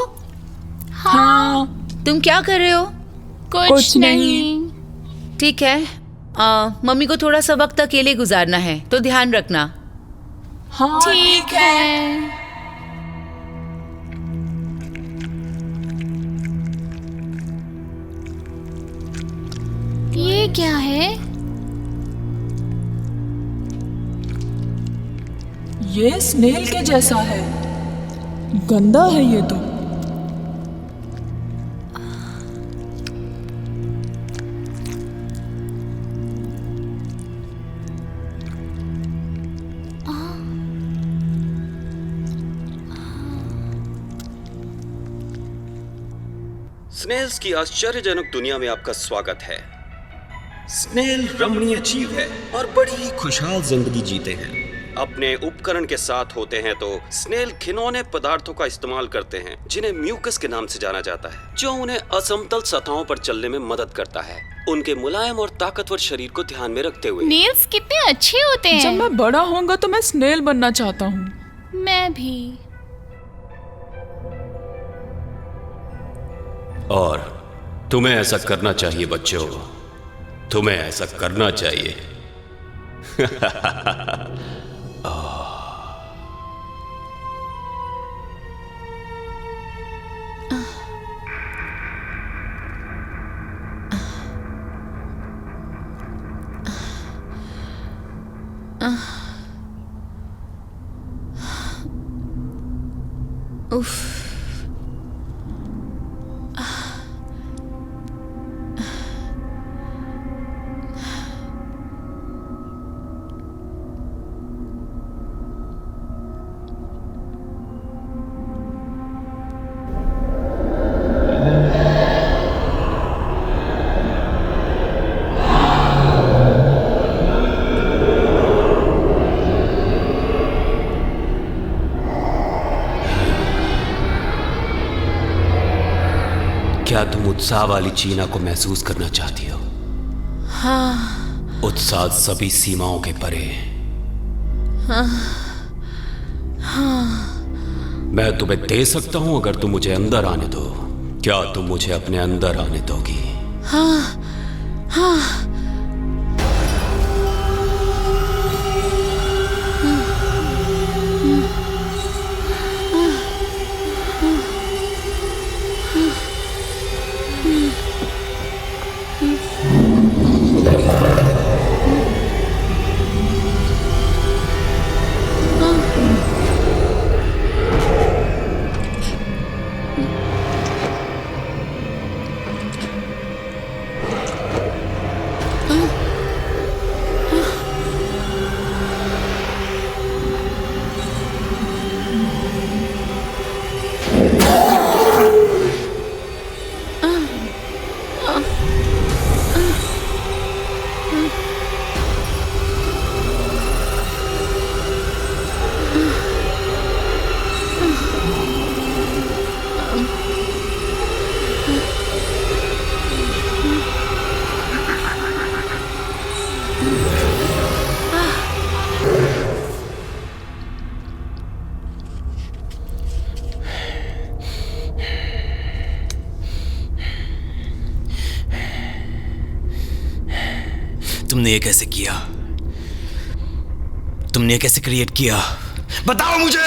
हाँ। तुम क्या कर रहे हो? कुछ नहीं। ठीक है, मम्मी को थोड़ा सा वक्त अकेले गुजारना है, तो ध्यान रखना। हाँ ठीक है। ये क्या है? ये स्नेल के जैसा है। गंदा है ये तो। स्नेल्स की आश्चर्यजनक दुनिया में आपका स्वागत है। स्नेल रमणीय जीव है और बड़ी खुशहाल जिंदगी जीते हैं। अपने उपकरण के साथ होते हैं तो स्नेल खिलौने पदार्थों का इस्तेमाल करते हैं जिन्हें म्यूकस के नाम से जाना जाता है, जो उन्हें असमतल सतहों पर चलने में मदद करता है, उनके मुलायम और ताकतवर शरीर को ध्यान में रखते हुए। नेल्स कितने अच्छे होते हैं। जब मैं बड़ा होऊंगा तो मैं स्नेल बनना चाहता हूँ। मैं भी। और तुम्हें ऐसा करना चाहिए बच्चों, तुम्हें ऐसा करना चाहिए। उफ। क्या तुम उत्साह वाली चीना को महसूस करना चाहती हो? हाँ। उत्साह सभी सीमाओं के परे। हाँ। हाँ। मैं तुम्हें दे सकता हूं अगर तुम मुझे अंदर आने दो। क्या तुम मुझे अपने अंदर आने दोगी? हाँ। हाँ। तुमने ये कैसे किया? तुमने ये कैसे क्रिएट किया? बताओ मुझे।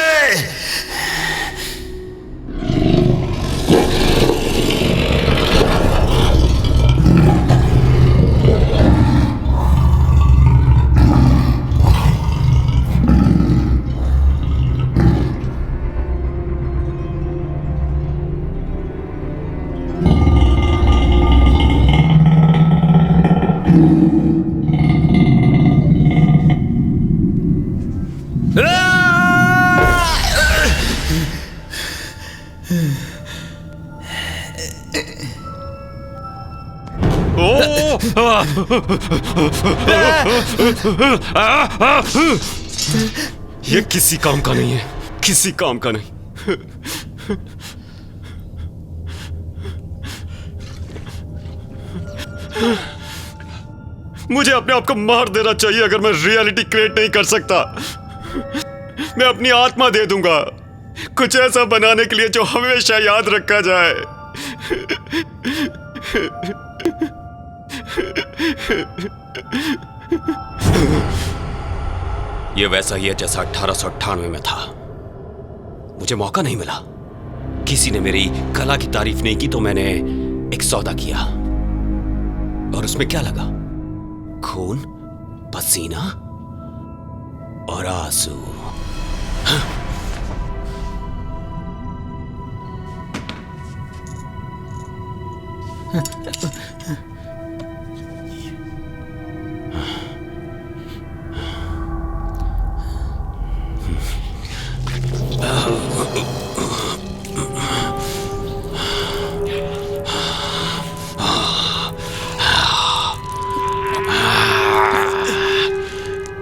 ये किसी काम का नहीं है, किसी काम का नहीं। मुझे अपने आप को मार देना चाहिए अगर मैं रियलिटी क्रिएट नहीं कर सकता। मैं अपनी आत्मा दे दूंगा कुछ ऐसा बनाने के लिए जो हमेशा याद रखा जाए। यह वैसा ही है जैसा 1898 में था। मुझे मौका नहीं मिला, किसी ने मेरी कला की तारीफ नहीं की तो मैंने एक सौदा किया और उसमें क्या लगा? खून, पसीना और आंसू।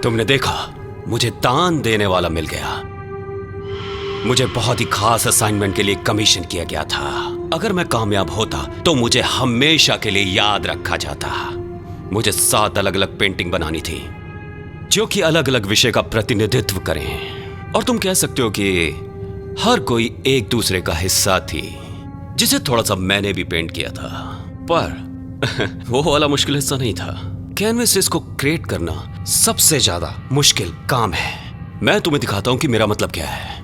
तुमने देखा मुझे दान देने वाला मिल गया। मुझे बहुत ही खास असाइनमेंट के लिए कमीशन किया गया था। अगर मैं कामयाब होता तो मुझे हमेशा के लिए याद रखा जाता। मुझे 7 अलग अलग पेंटिंग बनानी थी जो कि अलग अलग विषय का प्रतिनिधित्व करें। और तुम कह सकते हो कि हर कोई एक दूसरे का हिस्सा थी, जिसे थोड़ा सा मैंने भी पेंट किया था। पर वो वाला मुश्किल हिस्सा नहीं था। कैनवसेस को क्रिएट करना सबसे ज्यादा मुश्किल काम है। मैं तुम्हें दिखाता हूं कि मेरा मतलब क्या है।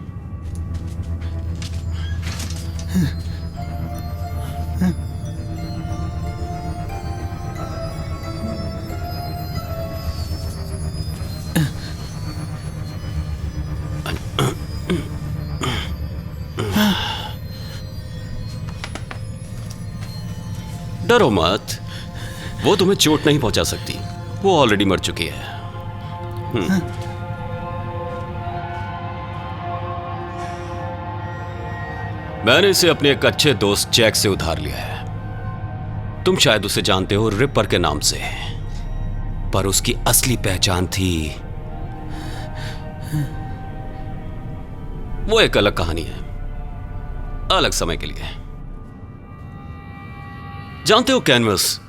डरो मत, वो तुम्हें चोट नहीं पहुंचा सकती। वो ऑलरेडी मर चुकी है। मैंने इसे अपने एक अच्छे दोस्त जैक से उधार लिया है। तुम शायद उसे जानते हो रिपर के नाम से, पर उसकी असली पहचान थी। वो एक अलग कहानी है, अलग समय के लिए। जानते हो, कैनवस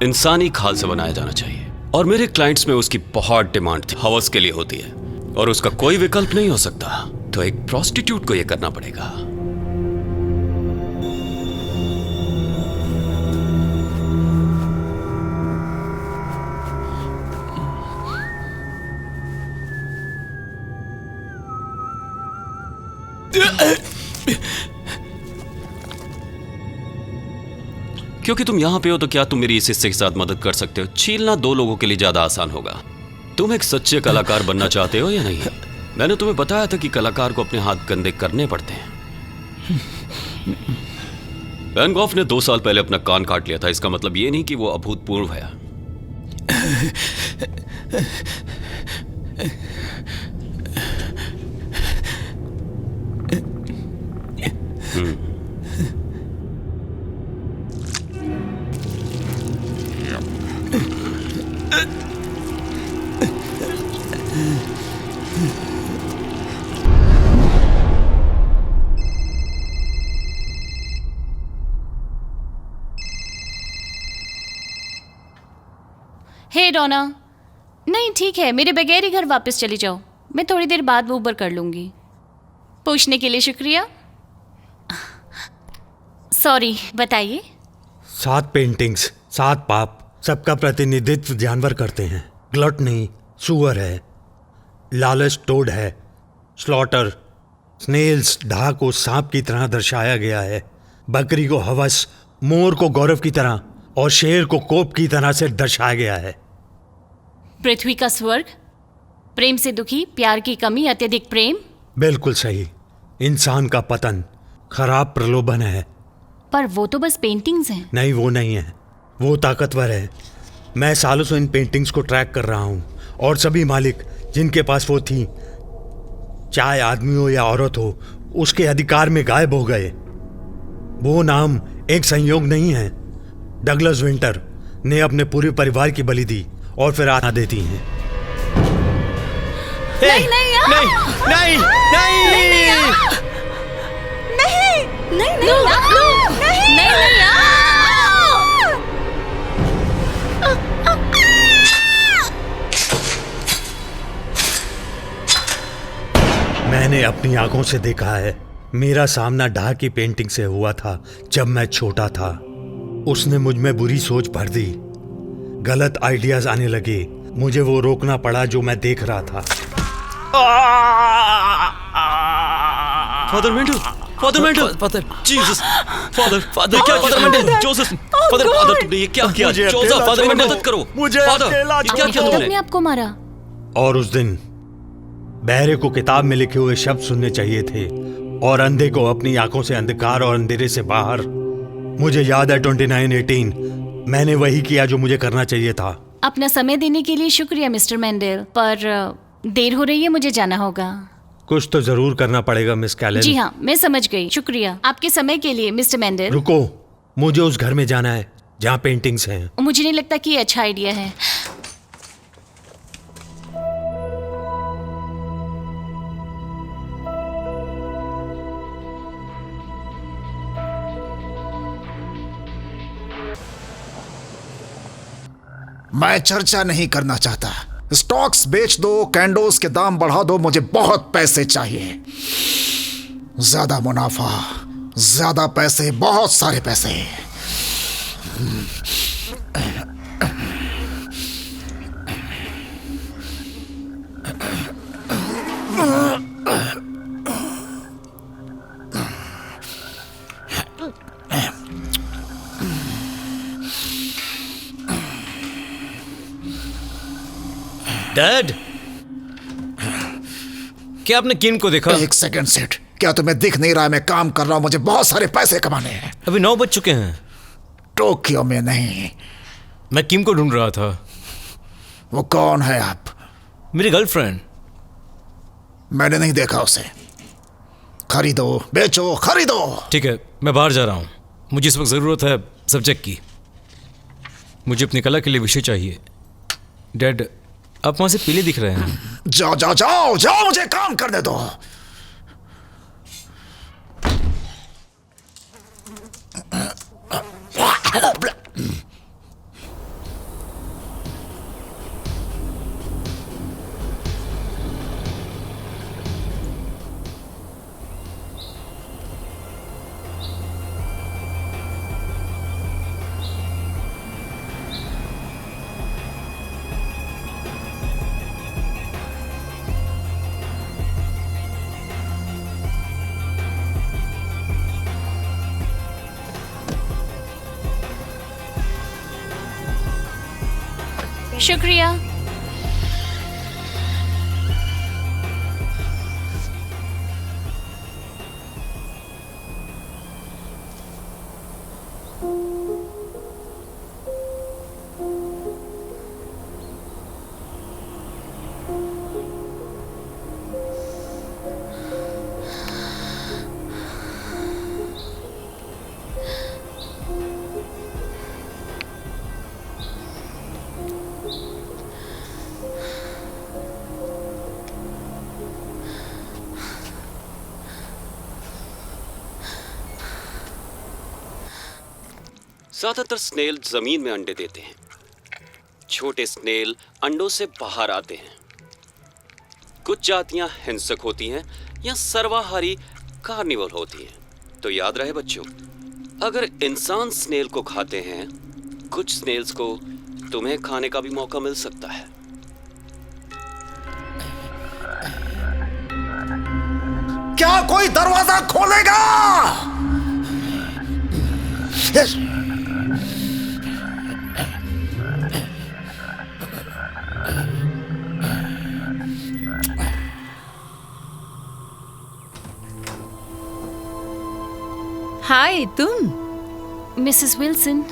इंसानी खाल से बनाया जाना चाहिए, और मेरे क्लाइंट्स में उसकी बहुत डिमांड थी। हवस के लिए होती है और उसका कोई विकल्प नहीं हो सकता, तो एक प्रोस्टिट्यूट को यह करना पड़ेगा। क्योंकि तुम यहां पे हो तो क्या तुम मेरी इस हिस्से के साथ मदद कर सकते हो? छीलना 2 लोगों के लिए ज्यादा आसान होगा। तुम एक सच्चे कलाकार बनना चाहते हो या नहीं? मैंने तुम्हें बताया था कि कलाकार को अपने हाथ गंदे करने पड़ते हैं। वैन गॉफ ने 2 साल पहले अपना कान काट लिया था। इसका मतलब ये नहीं कि वो अभूतपूर्व है। हे डोना, नहीं ठीक है, मेरे बगैर ही घर वापस चली जाओ। मैं थोड़ी देर बाद ऊबर कर लूंगी। पूछने के लिए शुक्रिया। सॉरी, बताइए। 7 पेंटिंग्स, 7 पाप, सबका प्रतिनिधित्व जानवर करते हैं। ग्लटनी सुअर है, लालच टोड है, स्लॉटर स्नेल्स ढाह को सांप की तरह दर्शाया गया है, बकरी को हवस, मोर को गौरव की तरह और शेर को कोप की तरह से दर्शाया गया है। पृथ्वी का स्वर्ग, प्रेम से दुखी, प्यार की कमी, अत्यधिक प्रेम। बिल्कुल सही। इंसान का पतन, खराब प्रलोभन है। पर वो तो बस पेंटिंग्स हैं। नहीं, वो नहीं है, वो ताकतवर है। मैं सालों से इन पेंटिंग्स को ट्रैक कर रहा हूँ, और सभी मालिक जिनके पास वो थी, चाहे आदमी हो या औरत हो, उसके अधिकार में गायब हो गए। वो नाम एक संयोग नहीं है। डगलस विंटर ने अपने पूरे परिवार की बलि दी और फिर आना देती हैं। नहीं नहीं यार, नहीं नहीं नहीं नहीं नहीं यार, नहीं नहीं नहीं नहीं नहीं यार। मैंने अपनी आंखों से देखा है। मेरा सामना ढाह की पेंटिंग से हुआ था जब मैं छोटा था। उसने मुझ में बुरी सोच भर दी। गलत आइडियाज आने लगे। मुझे वो रोकना पड़ा जो मैं देख रहा था। Father Mendel, father Mendel, father, Jesus, father, father, क्या father Mendel, Joseph, father, father, तुमने ये क्या किया? जोसेफ, फादर मेंडल, मदद करो। फादर, ये क्या किया अपने तुमने? आप को मारा। और उस दिन बहरे को किताब में लिखे हुए शब्द सुनने चाहिए थे, और अंधे को अपनी आंखों से अंधकार और अंधेरे से बाहर। मुझे याद है 2918, मैंने वही किया जो मुझे करना चाहिए था। अपना समय देने के लिए शुक्रिया मिस्टर मेंडल, पर देर हो रही है, मुझे जाना होगा। कुछ तो जरूर करना पड़ेगा मिस कैलन। जी हाँ, मैं समझ गई। शुक्रिया आपके समय के लिए मिस्टर मेंडल। रुको, मुझे उस घर में जाना है जहाँ पेंटिंग्स हैं। मुझे नहीं लगता कि ये अच्छा आइडिया है। मैं चर्चा नहीं करना चाहता। स्टॉक्स बेच दो, कैंडोज के दाम बढ़ा दो, मुझे बहुत पैसे चाहिए। ज्यादा मुनाफा, ज्यादा पैसे, बहुत सारे पैसे। डैड, क्या आपने किम को देखा? एक सेकंड सेठ, क्या तुम्हें दिख नहीं रहा मैं काम कर रहा हूं? मुझे बहुत सारे पैसे कमाने हैं। अभी 9 बज चुके हैं। टोक्यो में नहीं। मैं किम को ढूंढ रहा था। वो कौन है आप? मेरी गर्लफ्रेंड। मैंने नहीं देखा उसे। खरीदो, बेचो, खरीदो। ठीक है, मैं बाहर जा रहा हूं। मुझे इस वक्त जरूरत है सब्जेक्ट की। मुझे अपनी कला के लिए विषय चाहिए। डैड, आप वहां से पीले दिख रहे हैं। जाओ जाओ जाओ जाओ, मुझे काम करने दो। शुक्रिया। ज्यादातर स्नेल जमीन में अंडे देते हैं। छोटे स्नेल अंडों से बाहर आते हैं। कुछ जातियां हिंसक होती हैं या सर्वाहारी कार्निवल होती हैं। तो याद रहे बच्चों, अगर इंसान स्नेल को खाते हैं, कुछ स्नेल्स को तुम्हें खाने का भी मौका मिल सकता है। क्या कोई दरवाजा खोलेगा? हाय, तुम? मिसेस विल्सन,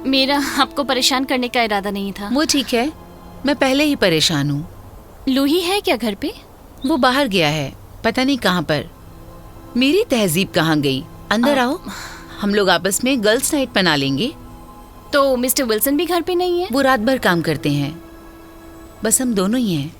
मेरा आपको परेशान करने का इरादा नहीं था। वो ठीक है, मैं पहले ही परेशान हूँ। लूही है क्या घर पे? वो बाहर गया है, पता नहीं कहाँ पर। मेरी तहजीब कहाँ गई? अंदर आओ, हम लोग आपस में गर्ल्स नाइट मना लेंगे। तो मिस्टर विल्सन भी घर पे नहीं है? वो रात भर काम करते हैं, बस हम दोनों ही हैं।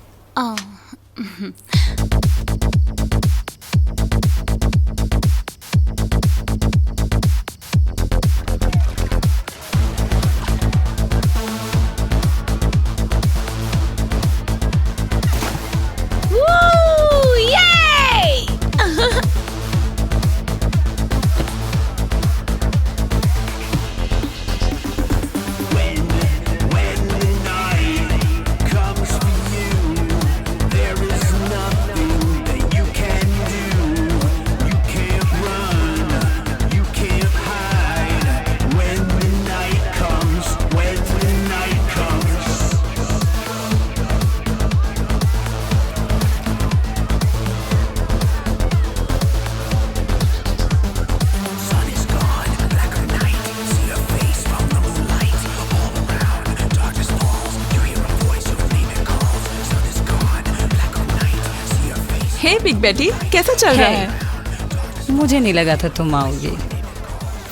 हे बिग बेटी, कैसा चल रहा है? मुझे नहीं लगा था तुम आओगे।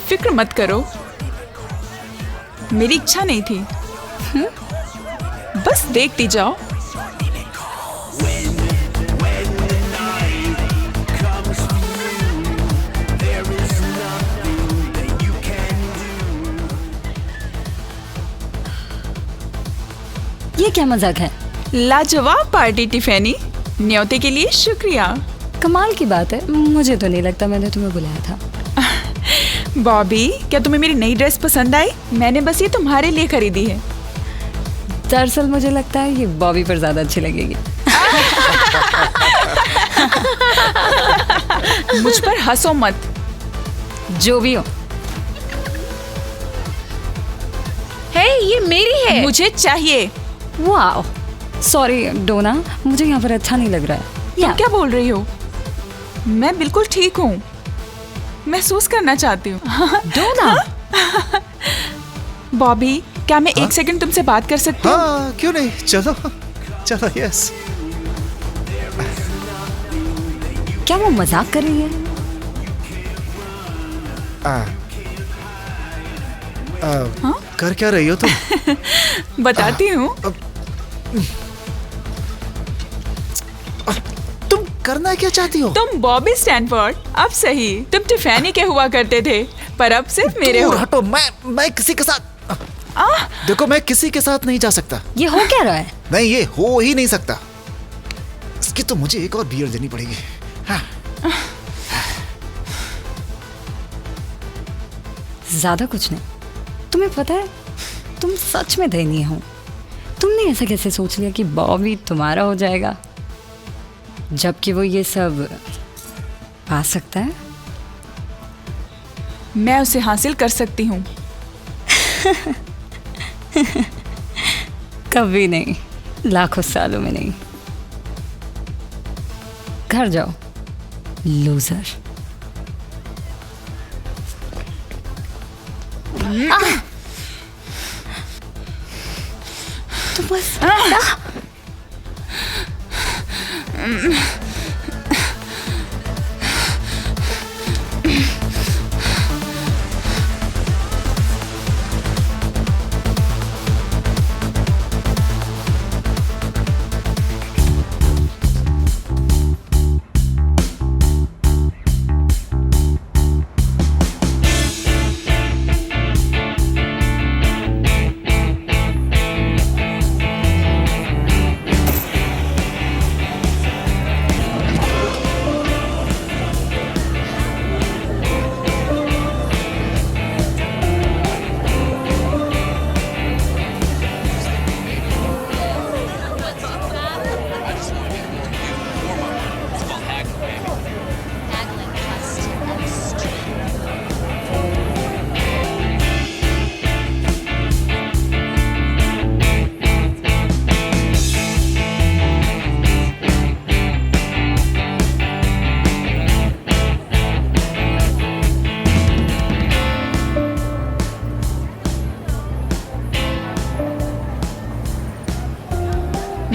फिक्र मत करो, मेरी इच्छा नहीं थी। बस देखती जाओ। ये क्या मजाक है? लाजवाब पार्टी टिफैनी, न्योते के लिए शुक्रिया। कमाल की बात है, मुझे तो नहीं लगता मैंने तुम्हें बुलाया था। बॉबी, क्या तुम्हें मेरी नई ड्रेस पसंद आई? मैंने बस ये तुम्हारे लिए खरीदी है। दरअसल मुझे लगता है ये बॉबी पर ज्यादा अच्छी लगेगी। मुझ पर हंसो मत। जो भी हो। हे, ये मेरी है। मुझे चाहिए। वाओ, सॉरी डोना, मुझे यहाँ पर अच्छा नहीं लग रहा है। तुम क्या बोल रही हो? मैं बिल्कुल ठीक हूँ, महसूस करना चाहती हूँ। डोना। बॉबी, क्या मैं एक सेकंड तुमसे बात कर सकती हूँ? हाँ, क्यों नहीं, चलो चलो। यस। क्या वो मजाक कर रही है? कर क्या रही हो तुम? बताती हूँ। तुम करना क्या चाहती हो? तुम बॉबी स्टैनफोर्ड, अब सही। तुम टिफैनी के हुआ करते थे, पर अब सिर्फ मेरे हो। हटो, मैं किसी के साथ देखो, मैं किसी के साथ नहीं जा सकता। ये हो क्या रहा है? नहीं, ये हो ही नहीं सकता। इसकी तो मुझे एक और बियर देनी पड़ेगी। हाँ। ज्यादा कुछ नहीं। तुम्हें पता है, तुम सच में दयनीय हो। तुमने ऐसा कैसे सोच लिया कि बॉबी तुम्हारा हो जाएगा, जबकि वो ये सब पा सकता है? मैं उसे हासिल कर सकती हूँ। कभी नहीं, लाखों सालों में नहीं। घर जाओ, लूजर। तो बस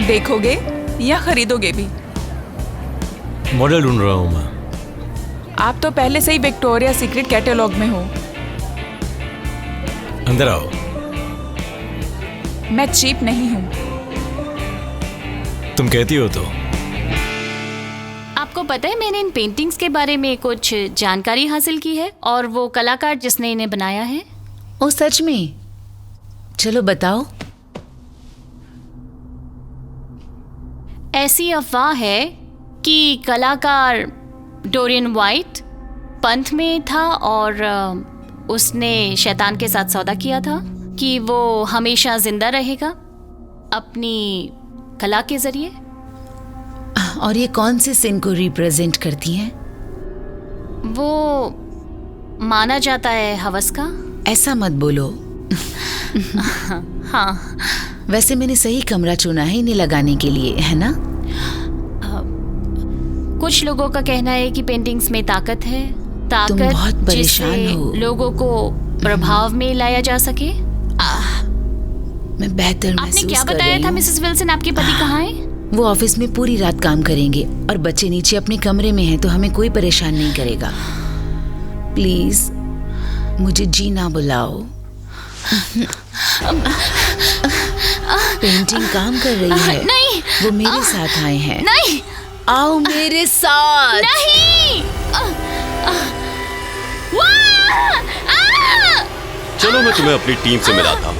देखोगे या खरीदोगे भी? मॉडल ढूंढ रहा हूं मैं। आप तो पहले से ही विक्टोरिया सीक्रेट कैटलॉग में हो। अंदर आओ। मैं चीप नहीं हूँ। तुम कहती हो तो। आपको पता है, मैंने इन पेंटिंग्स के बारे में कुछ जानकारी हासिल की है, और वो कलाकार जिसने इन्हें बनाया है। ओ सच में? चलो बताओ। ऐसी अफवाह है कि कलाकार डोरियन वाइट पंथ में था और उसने शैतान के साथ सौदा किया था कि वो हमेशा जिंदा रहेगा अपनी कला के जरिए। और ये कौन से सिन को रिप्रेजेंट करती हैं? वो माना जाता है हवस का। ऐसा मत बोलो। हाँ, वैसे मैंने सही कमरा चुना है इन्हें लगाने के लिए, है ना? कुछ लोगों का कहना है कि पेंटिंग्स में ताकत है, तुम बहुत परेशान जिससे हो। लोगों को प्रभाव में लाया जा सके। मैं बेहतर आपने महसूस क्या कर बताया रही था हूँ। मिसेस विल्सन, आपके पति कहाँ हैं? वो ऑफिस में पूरी रात काम करेंगे और बच्चे नीचे अपने कमरे में हैं, तो हमें कोई परेशान नहीं करेगा। प्लीज मुझे जी ना बुलाओ। पेंटिंग काम कर रही है। नहीं, वो मेरे साथ आए हैं। नहीं, आओ मेरे साथ। नहीं। चलो मैं तुम्हें अपनी टीम से मिलाता हूँ।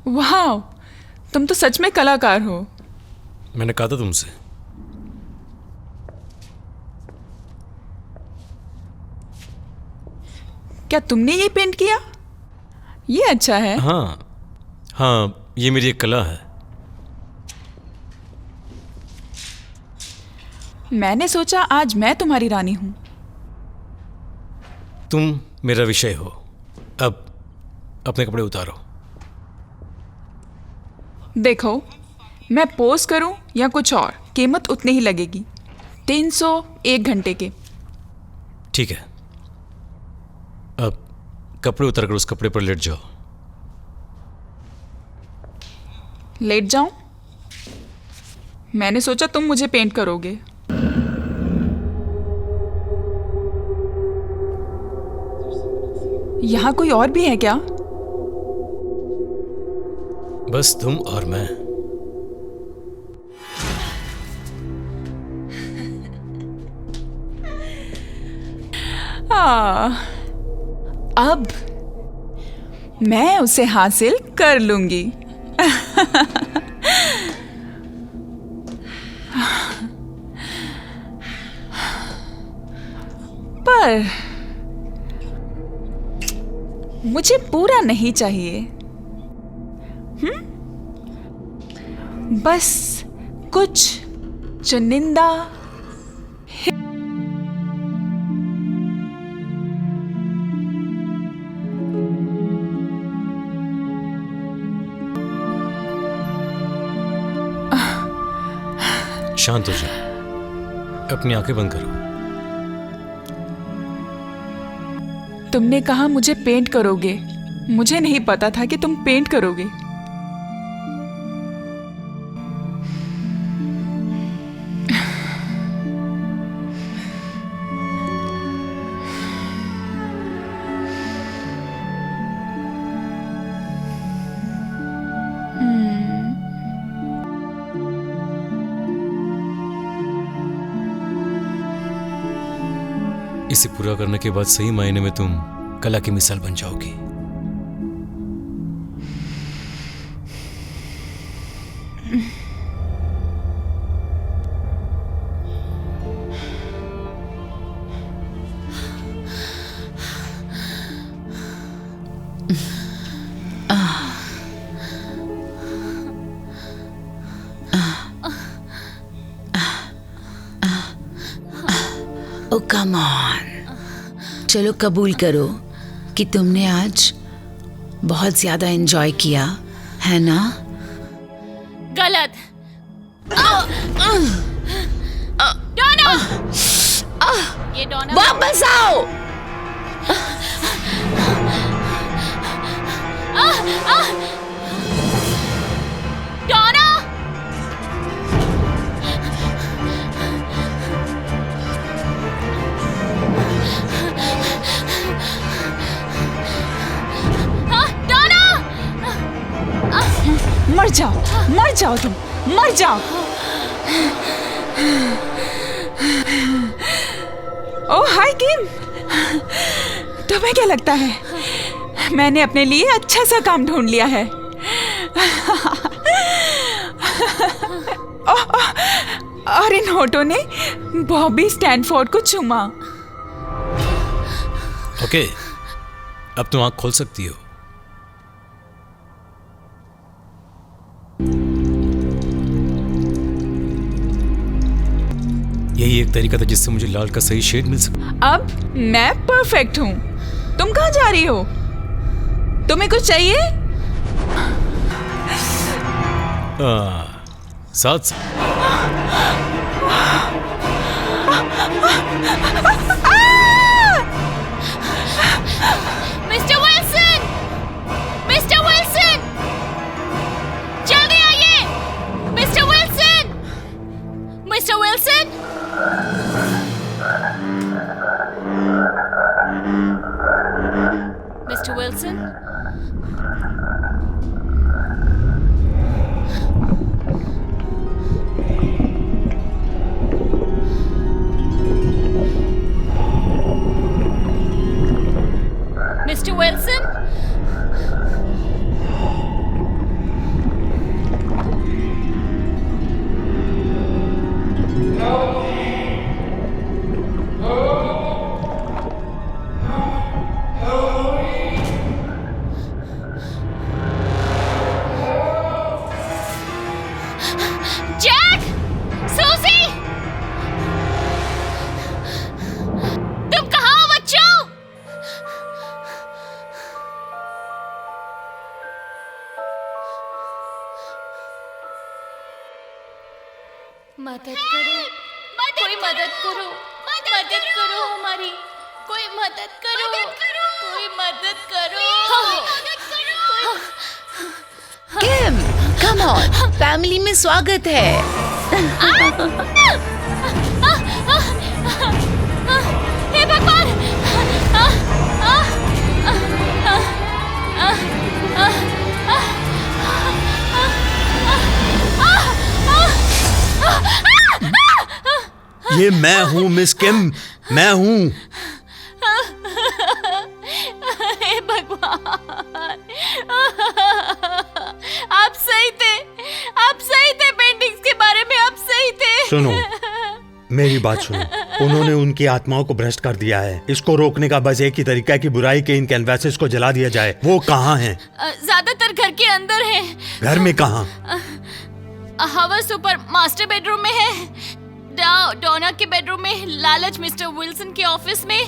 वाह, तुम तो सच में कलाकार हो। मैंने कहा था तुमसे। क्या तुमने ये पेंट किया? ये अच्छा है। हाँ, ये मेरी एक कला है। मैंने सोचा आज मैं तुम्हारी रानी हूं। तुम मेरा विषय हो। अब अपने कपड़े उतारो। देखो, मैं पोज करूं या कुछ और, कीमत उतनी ही लगेगी। 300 1 घंटे के। ठीक है, अब कपड़े उतार कर उस कपड़े पर लेट जाओ। लेट जाऊं? मैंने सोचा तुम मुझे पेंट करोगे। यहाँ कोई और भी है क्या? बस तुम और मैं। अब मैं उसे हासिल कर लूंगी। पर मुझे पूरा नहीं चाहिए। बस कुछ चुनिंदा शांत हो जाओ, अपनी आंखें बंद करो। तुमने कहा मुझे पेंट करोगे। मुझे नहीं पता था कि तुम पेंट करोगे। इसे पूरा करने के बाद सही मायने में तुम कला की मिसाल बन जाओगी। ओ कम ऑन, चलो कबूल करो कि तुमने आज बहुत ज्यादा एंजॉय किया है ना? गलत। डोना, ये डोना वापस आओ। डोना, मर जाओ तुम, मर जाओ। ओह हाय किम, तुम्हें क्या लगता है मैंने अपने लिए अच्छा सा काम ढूंढ लिया है? और इन होठों ने बॉबी स्टैनफोर्ड को चूमा। ओके, अब तुम आंख खोल सकती हो। यही एक तरीका था जिससे मुझे लाल का सही शेड मिल सके। अब मैं परफेक्ट हूं। तुम कहां जा रही हो? तुम्हें कुछ चाहिए? साथ मिस्टर विल्सन, मिस्टर विल्सन, जल्दी आइए। Mister Wilson, mister Wilson, mister Wilson, mister Wilson, मदद करो, कोई मदद करो, मदद करो हमारी, कोई मदद करो, कोई मदद करो। किम, कम ऑन, फैमिली में स्वागत है। हे भगवान! ये मैं हूँ मिस किम, मैं हूँ। हे भगवान! आप सही थे, आप सही थे, पेंटिंग्स के बारे में आप सही थे। सुनो, मेरी बात सुनो। उन्होंने उनकी आत्माओं को भ्रष्ट कर दिया है। इसको रोकने का बस एक ही तरीका है कि बुराई के इन कैनवासेस को जला दिया जाए। वो कहाँ हैं? ज्यादातर घर के अंदर है। घर में कहाँ? हवस ऊपर मास्टर बेडरूम में है, डोना के बेडरूम में, लालच मिस्टर विल्सन के ऑफिस में,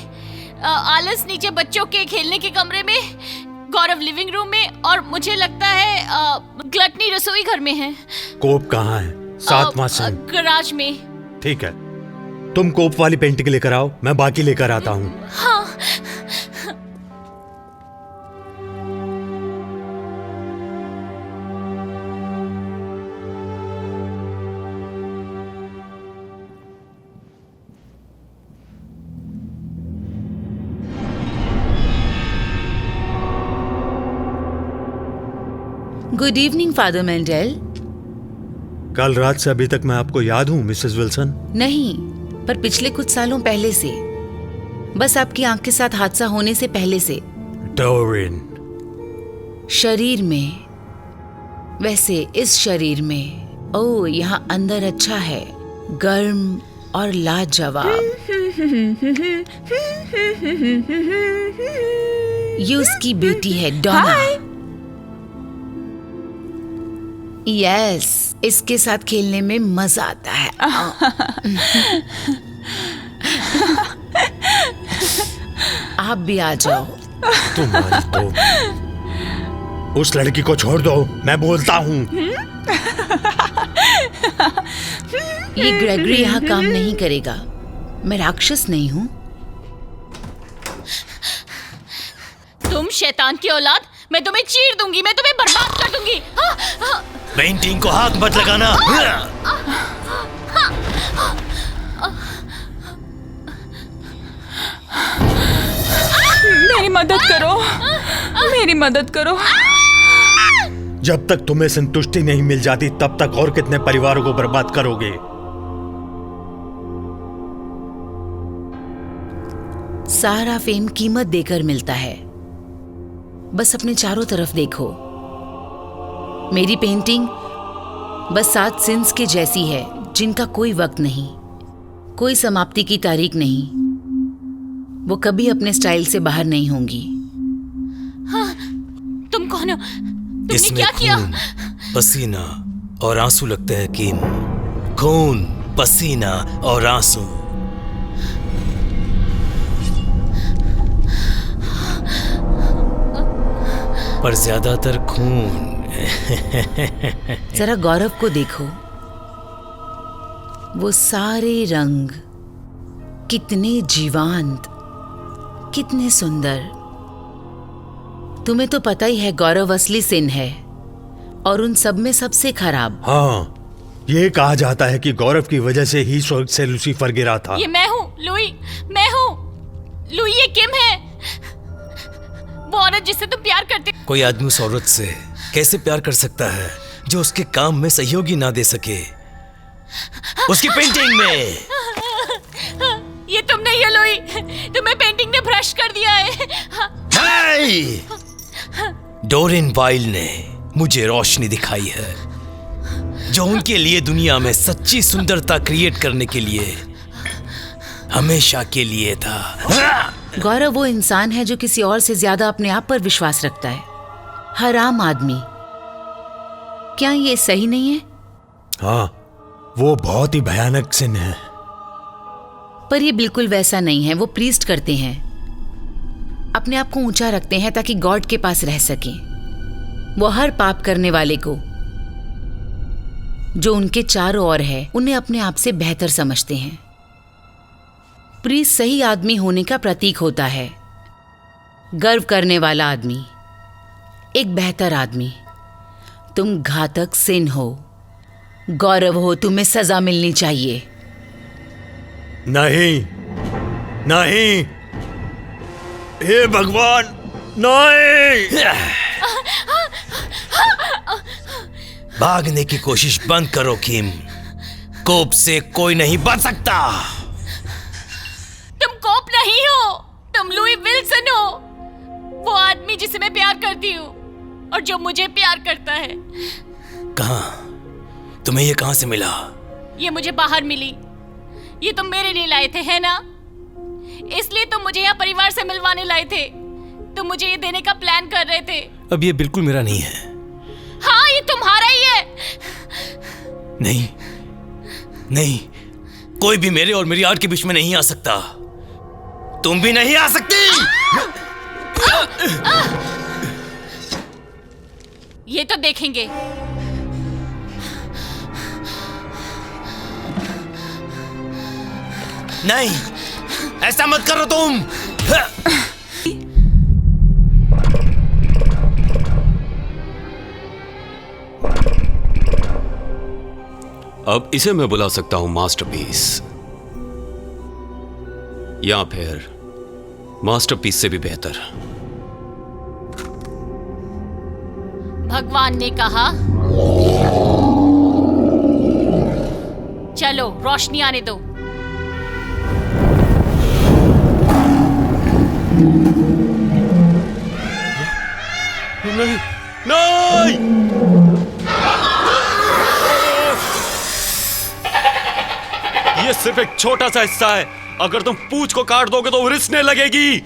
आलस नीचे बच्चों के खेलने के कमरे में, गौरव लिविंग रूम में, और मुझे लगता है ग्लटनी रसोई घर में है। कोप कहाँ है? 7वां सीन। गराज में। ठीक है, तुम कोप वाली पेंटिंग लेकर आओ, मैं बाकी लेकर आता हूँ। हाँ। Good evening father Mendel. कल रात से अभी तक मैं आपको याद हूँ मिसेस विल्सन? नहीं, पर पिछले कुछ सालों पहले से, बस आपकी आंख के साथ हादसा होने से पहले से। डोरिन। शरीर में, वैसे इस शरीर में, ओह यहाँ अंदर अच्छा है, गर्म और लाजवाब। ये उसकी बेटी है डोना। यस, इसके साथ खेलने में मजा आता है। आप भी आ जाओ। तुम्हारी तो उस लड़की को छोड़ दो, मैं बोलता हूँ। ये ग्रेगरी यहाँ काम नहीं करेगा। मैं राक्षस नहीं हूँ। तुम शैतान की औलाद, मैं तुम्हें चीर दूंगी, मैं तुम्हें बर्बाद कर दूंगी। पेंटिंग को हाथ मत लगाना। मेरी मदद करो, मेरी मदद करो। जब तक तुम्हें संतुष्टि नहीं मिल जाती तब तक और कितने परिवारों को बर्बाद करोगे? सारा फेम कीमत देकर मिलता है। बस अपने चारों तरफ देखो। मेरी पेंटिंग बस 7 सिंस के जैसी है, जिनका कोई वक्त नहीं, कोई समाप्ति की तारीख नहीं। वो कभी अपने स्टाइल से बाहर नहीं होंगी। हाँ, तुम कौन हो? तुमने इसमें क्या किया? खून, पसीना और आंसू लगते हैं किम। खून, पसीना और आंसू। पर ज्यादातर खून। जरा गौरव को देखो, वो सारे रंग कितने जीवंत, कितने सुंदर। तुम्हें तो पता ही है गौरव असली सिन है और उन सब में सबसे खराब। हाँ, ये कहा जाता है कि गौरव की वजह से ही स्वर्ग से लूसीफर गिरा था। ये मैं हूँ, लुई, मैं हूँ। लुई, ये किम है, वो औरत जिससे तुम प्यार करते। कोई आदमी उस औरत से कैसे प्यार कर सकता है जो उसके काम में सहयोगी ना दे सके? उसकी पेंटिंग में। ये तुम नहीं हो लुई, तुम्हें पेंटिंग ने भ्रष्ट कर दिया है। डोरिन वाइल्ड ने मुझे रोशनी दिखाई है, जो उनके लिए दुनिया में सच्ची सुंदरता क्रिएट करने के लिए हमेशा के लिए था। गौरव वो इंसान है जो किसी और से ज्यादा अपने आप पर विश्वास रखता है। हराम आदमी। क्या ये सही नहीं है? हाँ, वो बहुत ही भयानक सिन है। पर ये बिल्कुल वैसा नहीं है। वो प्रीस्ट करते हैं, अपने आप को ऊंचा रखते हैं ताकि गॉड के पास रह सकें। वो हर पाप करने वाले को जो उनके चारों ओर है उन्हें अपने आप से बेहतर समझते हैं। प्रीत सही आदमी होने का प्रतीक होता है, गर्व करने वाला आदमी, एक बेहतर आदमी। तुम घातक सिन हो, गौरव हो, तुम्हें सजा मिलनी चाहिए। नहीं, नहीं, हे भगवान, नहीं। भागने की कोशिश बंद करो किम, कोप से कोई नहीं बच सकता। तुम कोप नहीं हो, तुम लुई विल्सन हो, वो आदमी जिसे मैं प्यार करती हूँ और जो मुझे प्यार करता है। कहाँ? तुम्हें ये कहाँ से मिला? ये मुझे बाहर मिली। ये तुम मेरे लिए लाए थे, है ना? इसलिए तुम मुझे यहाँ परिवार से मिलवाने लाए थे। तुम मुझे ये देने का प्लान कर रहे थे। अब ये बिल्कुल मेरा नहीं है। हाँ, ये तुम्हारा ही है। नहीं, नहीं, कोई भी मेरे और मेरी आर्ट के बीच में नहीं आ सकता। तुम भी नहीं आ सकती। ये तो देखेंगे। नहीं, ऐसा मत करो तुम। अब इसे मैं बुला सकता हूं मास्टरपीस, या फिर मास्टरपीस से भी बेहतर। भगवान ने कहा चलो रोशनी आने दो। नहीं, नहीं! ये सिर्फ एक छोटा सा हिस्सा है। अगर तुम पूंछ को काट दोगे तो वो रिसने लगेगी।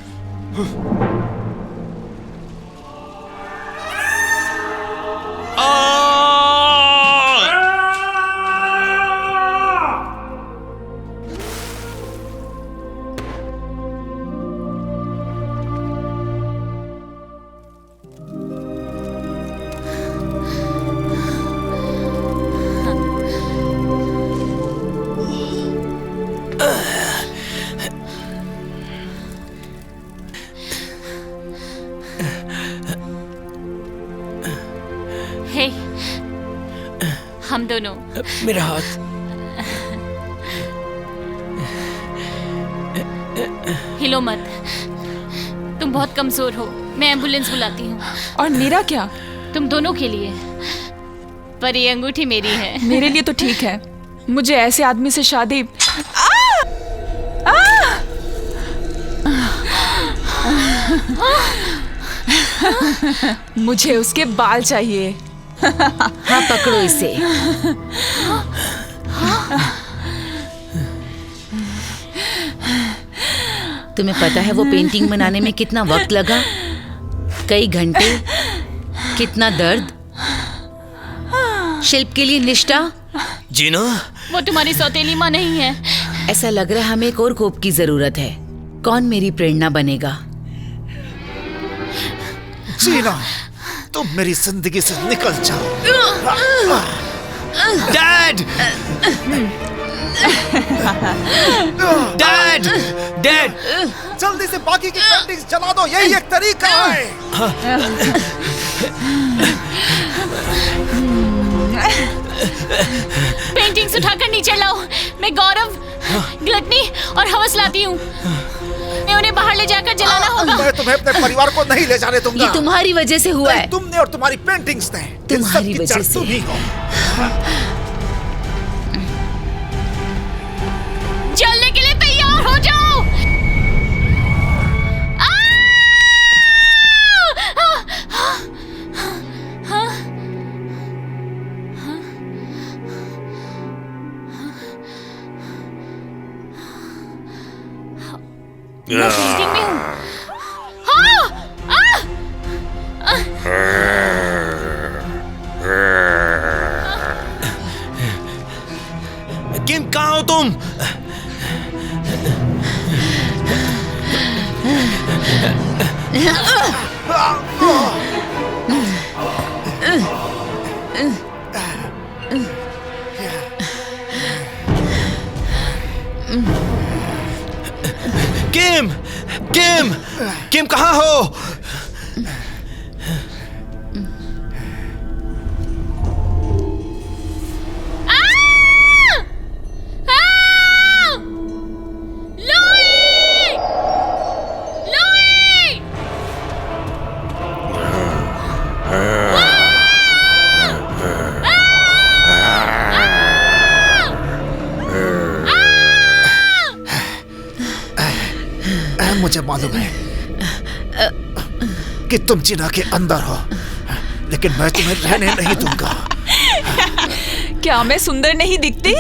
हे, हम दोनों। मेरा हाथ। हिलो मत, तुम बहुत कमजोर हो। मैं एम्बुलेंस बुलाती हूँ। और मेरा क्या? तुम दोनों के लिए, पर ये अंगूठी मेरी है। मेरे लिए तो ठीक है। मुझे ऐसे आदमी से शादी मुझे उसके बाल चाहिए। हाँ, पकड़ो इसे। तुम्हें पता है वो पेंटिंग बनाने में कितना वक्त लगा? कई घंटे, कितना दर्द, शिल्प के लिए निष्ठा। जीना, वो तुम्हारी सौतेली माँ नहीं है। ऐसा लग रहा है हमें एक और कोप की जरूरत है। कौन मेरी प्रेरणा बनेगा? जीना, तुम मेरी जिंदगी से निकल जाओ। डैड! डैड! डैड! जल्दी से बाकी की पेंटिंग्स जला दो, यही एक तरीका है। पेंटिंग्स उठाकर नीचे लाओ। मैं गौरव, ग्लटनी और हवस लाती हूँ। मैं उन्हें बाहर ले जाकर जलाना होगा। मैं तुम्हें अपने परिवार को नहीं ले जाने दूंगा। ये तुम्हारी वजह से हुआ है। तुमने और तुम्हारी पेंटिंग्स ने। तुम्हारी वजह से। तुम ही हो। जलने के लिए तैयार हो जाओ। मैं पेंटिंग में हूँ। किम, कहाँ हो तुम? किम, किम कहाँ हो? मुझे मालूम है कि तुम जिना के अंदर हो, लेकिन मैं तुम्हें रहने नहीं दूंगा। क्या मैं सुंदर नहीं दिखती?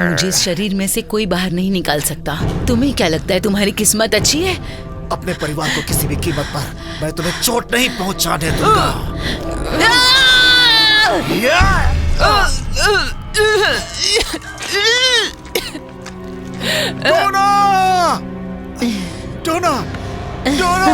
मुझे इस शरीर में से कोई बाहर नहीं निकाल सकता। तुम्हें क्या लगता है तुम्हारी किस्मत अच्छी है? अपने परिवार को किसी भी कीमत पर मैं तुम्हें चोट नहीं पहुंचाने दूंगा। डोना! डोना! डोना!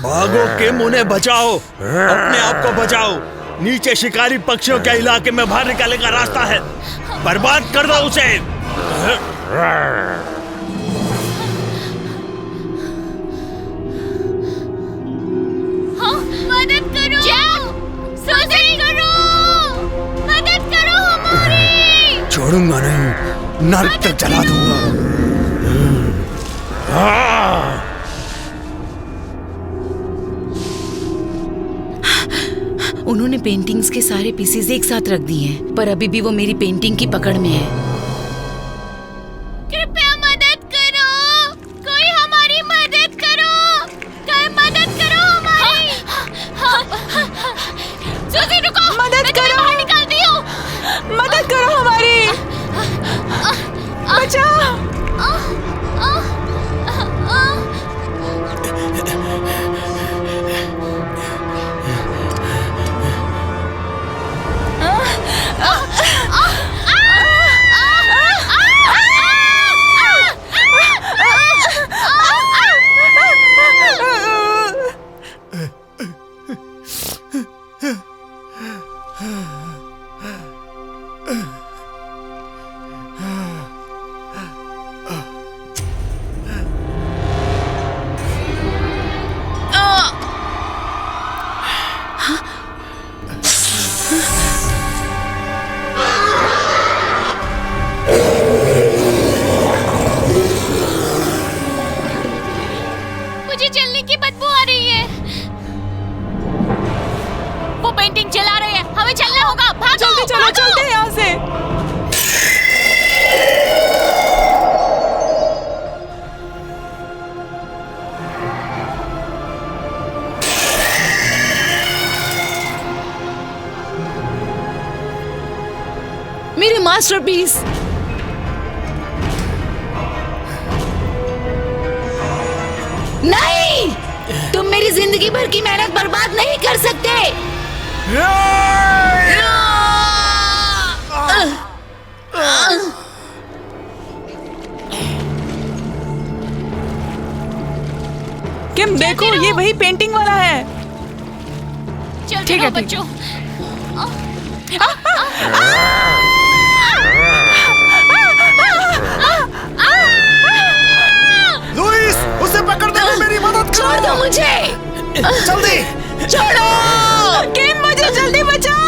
भागो किम, उन्हें बचाओ, अपने आप को बचाओ। नीचे शिकारी पक्षियों के इलाके में बाहर निकालने का रास्ता है, बर्बाद कर दो उसे। मदद करो, मदद करो हमारी। छोड़ूंगा नहीं, नर्क तक जला दूंगा। उन्होंने पेंटिंग्स के सारे पीसेस एक साथ रख दिए हैं, पर अभी भी वो मेरी पेंटिंग की पकड़ में है। कृपया मदद करो, कोई हमारी मदद करो, कोई मदद करो हमारी। सूजी रुको, मदद मैं तुम्हें करो। बाहर निकालती हूँ। मदद करो हमारी, बचाओ। मुझे जलने की बदबू आ रही है। वो पेंटिंग जला रही है, हमें चलना होगा। भागो, जल्दी चलो, भागो। चलते हैं यहाँ से। मेरे मास्टरपीस। नहीं, तुम मेरी जिंदगी भर की मेहनत बर्बाद नहीं कर सकते। किम देखो, ये वही पेंटिंग वाला है। चलते ठीक है, रहो ठीक। बच्चों। लुइस, उसे पकड़ने में मेरी मदद करो। छोड़ दो मुझे। जल्दी छोड़ो। किम, मुझे जल्दी बचाओ।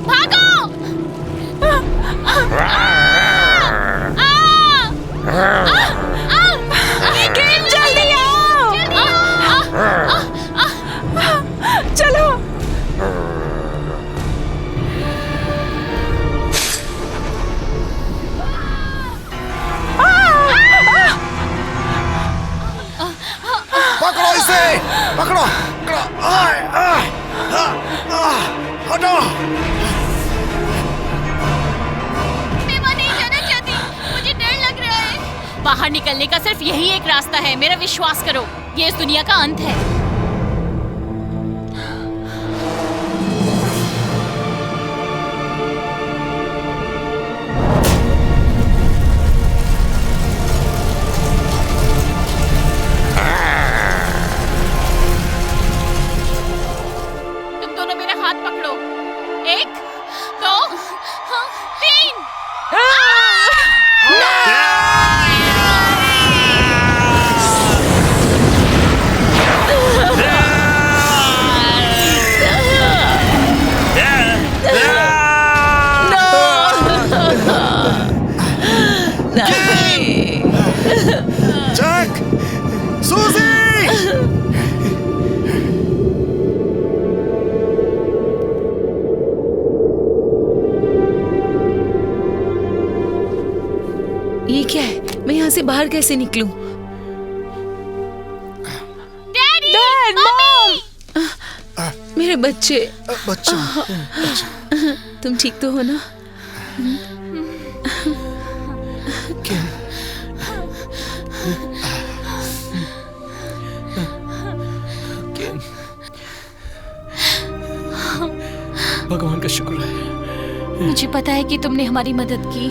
भागो। किम, जल्दी आओ। चलो। पकड़ो पकड़ो, हटो। मैं वहाँ नहीं जाना चाहती, मुझे डर लग रहा है। बाहर निकलने का सिर्फ यही एक रास्ता है, मेरा विश्वास करो, ये इस दुनिया का अंत है। ये क्या है? मैं यहाँ से बाहर कैसे निकलूं? Dad, mom! मेरे बच्चे तुम ठीक तो हो ना? भगवान का शुक्र है। मुझे पता है कि तुमने हमारी मदद की।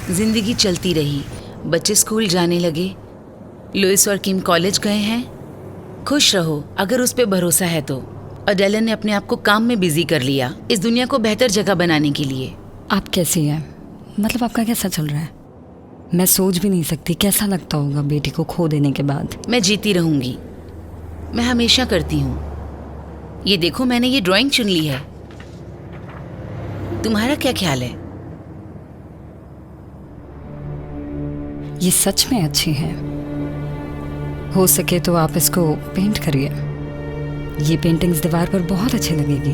जिंदगी चलती रही, बच्चे स्कूल जाने लगे, लुइस और किम कॉलेज गए हैं। खुश रहो अगर उस पे भरोसा है तो। और डेलन ने अपने आप को काम में बिजी कर लिया इस दुनिया को बेहतर जगह बनाने के लिए। आप कैसी हैं? मतलब आपका कैसा चल रहा है? मैं सोच भी नहीं सकती कैसा लगता होगा बेटी को खो देने के बाद। मैं जीती रहूंगी, मैं हमेशा करती हूँ। ये देखो मैंने ये ड्राइंग चुन ली है, तुम्हारा क्या ख्याल है? ये सच में अच्छी है। हो सके तो आप इसको पेंट करिए, ये पेंटिंग्स दीवार पर बहुत अच्छी लगेगी।